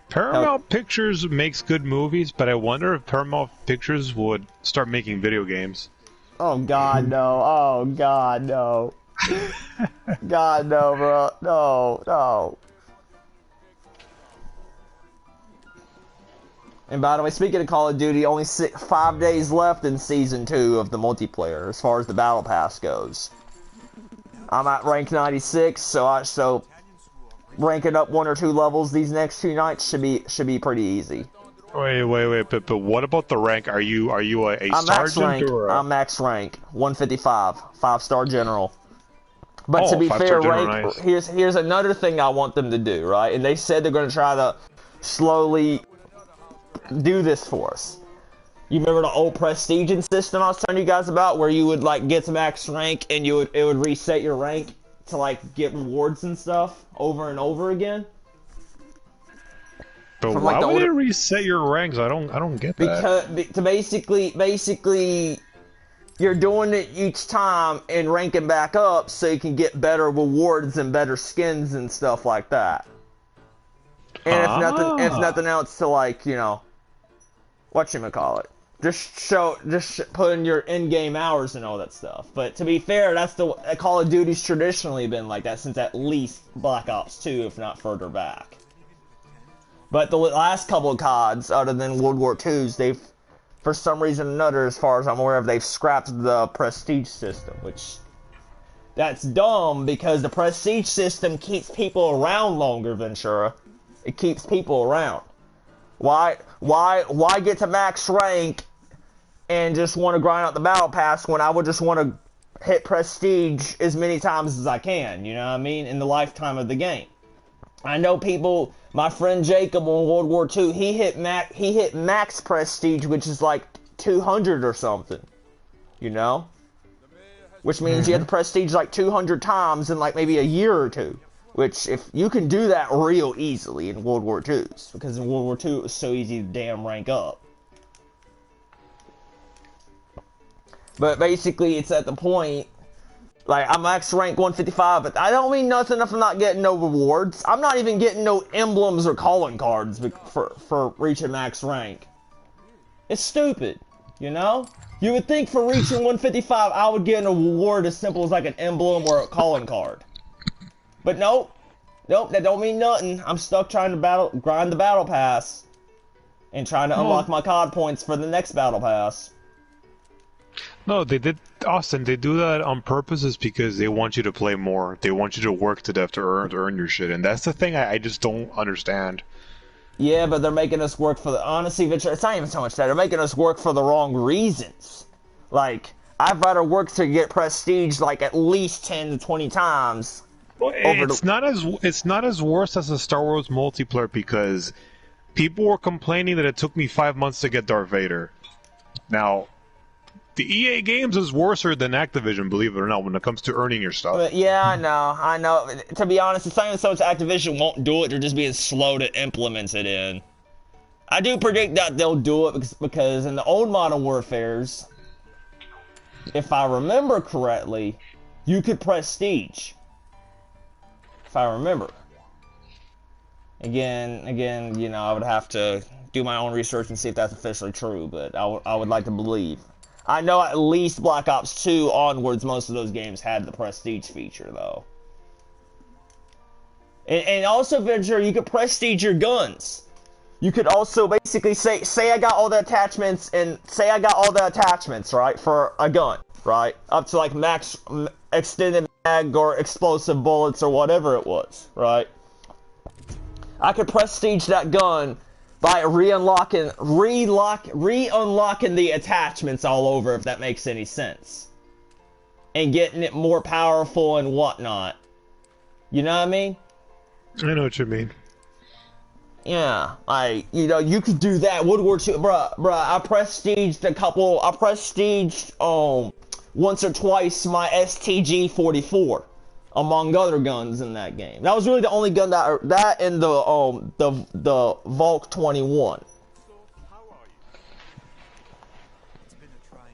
Speaker 3: Paramount Pictures makes good movies, but I wonder if Paramount Pictures would start making video games.
Speaker 1: Oh God, no! Oh God, no! God, no, bro! No! And by the way, speaking of Call of Duty, only 5 days left in Season 2 of the multiplayer, as far as the Battle Pass goes. I'm at rank 96, so ranking up 1 or 2 levels these next 2 nights should be pretty easy.
Speaker 3: Wait, but what about the rank? Are you a
Speaker 1: I'm max
Speaker 3: sergeant
Speaker 1: rank.
Speaker 3: or
Speaker 1: I'm max rank 155, 5-star general. But to be
Speaker 3: 5-star
Speaker 1: fair,
Speaker 3: general,
Speaker 1: rank,
Speaker 3: nice.
Speaker 1: here's another thing I want them to do, right? And they said they're going to try to slowly do this for us. You remember the old prestiging system I was telling you guys about, where you would like get to max rank and it would reset your rank to like get rewards and stuff over and over again?
Speaker 3: But
Speaker 1: From,
Speaker 3: why
Speaker 1: like,
Speaker 3: would they reset your ranks? I don't get that.
Speaker 1: Because to basically you're doing it each time and ranking back up so you can get better rewards and better skins and stuff like that. And if nothing else, to like, you know, whatchamacallit, just put in your in-game hours and all that stuff. But to be fair, that's Call of Duty's traditionally been like that since at least Black Ops 2, if not further back. But the last couple of CODs, other than World War II's, they've, for some reason or another, as far as I'm aware of, they've scrapped the prestige system, which that's dumb because the prestige system keeps people around longer, Ventura. It keeps people around. Why get to max rank and just want to grind out the battle pass when I would just want to hit prestige as many times as I can, you know what I mean, in the lifetime of the game. I know people, my friend Jacob on World War II, he hit max prestige, which is like 200 or something, you know? Which means you have to prestige like 200 times in like maybe a year or two. Which, if you can do that real easily in World War II's, because in World War II it was so easy to damn rank up. But basically, it's at the point, like, I'm max rank 155, but I don't mean nothing if I'm not getting no rewards. I'm not even getting no emblems or calling cards for reaching max rank. It's stupid, you know? You would think for reaching 155, I would get a reward as simple as like an emblem or a calling card. But nope, that don't mean nothing. I'm stuck trying to grind the battle pass, and trying to unlock my COD points for the next battle pass.
Speaker 3: No, they did, Austin. They do that on purpose, is because they want you to play more. They want you to work to death to earn your shit, and that's the thing I just don't understand.
Speaker 1: Yeah, but they're making us work for honestly, Victor, it's not even so much that they're making us work for the wrong reasons. Like, I'd rather work to get prestige like at least 10 to 20 times.
Speaker 3: It's not as worse as the Star Wars multiplayer, because people were complaining that it took me 5 months to get Darth Vader. Now, the EA games is worse than Activision, believe it or not, when it comes to earning your stuff.
Speaker 1: But yeah, I know. To be honest, it's not even so much Activision won't do it; they're just being slow to implement it in. I do predict that they'll do it because in the old Modern Warfares, if I remember correctly, you could prestige. If I remember. Again, you know, I would have to do my own research and see if that's officially true, but I would like to believe. I know at least Black Ops 2 onwards, most of those games had the prestige feature, though. And also, Venture, you could prestige your guns. You could also basically say I got all the attachments, right, for a gun, right? Up to like max extended mag or explosive bullets or whatever it was, right? I could prestige that gun by re-unlocking the attachments all over, if that makes any sense. and getting it more powerful and whatnot. You know what I mean?
Speaker 3: I know what you mean.
Speaker 1: Yeah, like, you know, you could do that. World War II, bruh, I prestiged once or twice my STG-44, among other guns in that game. That was really the only gun that and the Volk 21.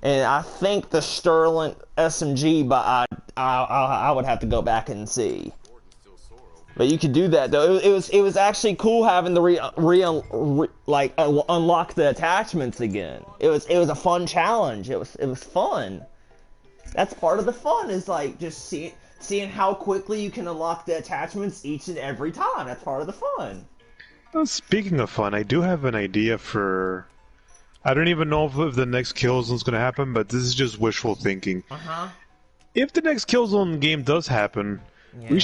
Speaker 1: And I think the Sterling SMG, but I would have to go back and see. But you could do that though. It was actually cool having to unlock the attachments again. It was a fun challenge. It was fun. That's part of the fun, is like just seeing how quickly you can unlock the attachments each and every time. That's part of the fun.
Speaker 3: Well, speaking of fun, I do have an idea for. I don't even know if the next Killzone's going to happen, but this is just wishful thinking. If the next Killzone game does happen, yeah, we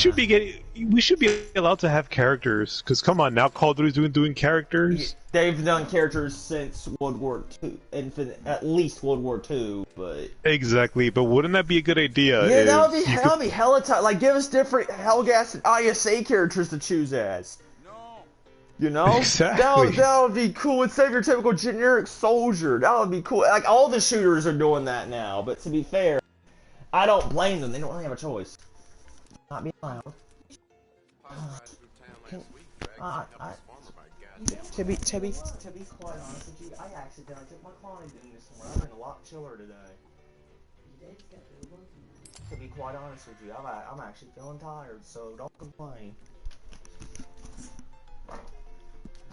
Speaker 3: should be allowed to have characters. Because come on, now Call of Duty's doing characters.
Speaker 1: They've done characters since World War II, at least World War II, but
Speaker 3: exactly. But wouldn't that be a good idea?
Speaker 1: Yeah, that would be hella tight. Like, give us different Hellgas and ISA characters to choose as. You know?
Speaker 3: Exactly.
Speaker 1: That would be cool. Instead of your typical generic soldier, that would be cool. Like, all the shooters are doing that now, but to be fair, I don't blame them. They don't really have a choice. Not being loud. To be quite honest with you, I accidentally took my clonidine this morning. I've been a lot chiller today. To be quite honest with you, I'm actually feeling tired, so don't complain.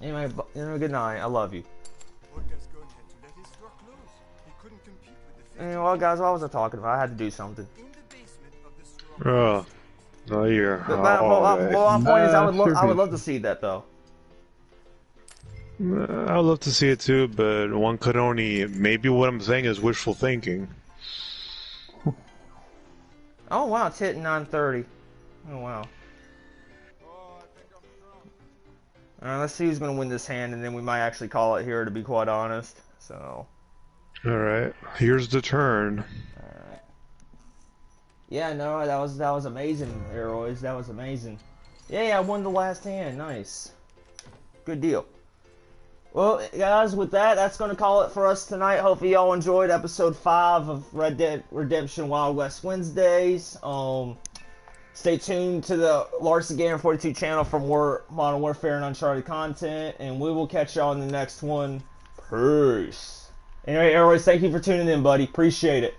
Speaker 1: Anyway, good night. I love you. Well, guys, what was I talking about? I had to do something.
Speaker 3: Oh, no, you're.
Speaker 1: My point is, I would love to see that though.
Speaker 3: I would love to see it too, but one could only. Maybe what I'm saying is wishful thinking.
Speaker 1: Oh wow, it's hitting 9:30. Oh wow. Let's see who's gonna win this hand, and then we might actually call it here, to be quite honest. So.
Speaker 3: All right, here's the turn.
Speaker 1: All right. Yeah, no, that was amazing, Aeroids. That was amazing. Yeah, I won the last hand. Nice. Good deal. Well, guys, with that, that's going to call it for us tonight. Hopefully y'all enjoyed episode 5 of Red Dead Redemption Wild West Wednesdays. Stay tuned to the Larson Gamer 42 channel for more Modern Warfare and Uncharted content, and we will catch y'all in the next one. Peace. Anyway, Airways, thank you for tuning in, buddy. Appreciate it.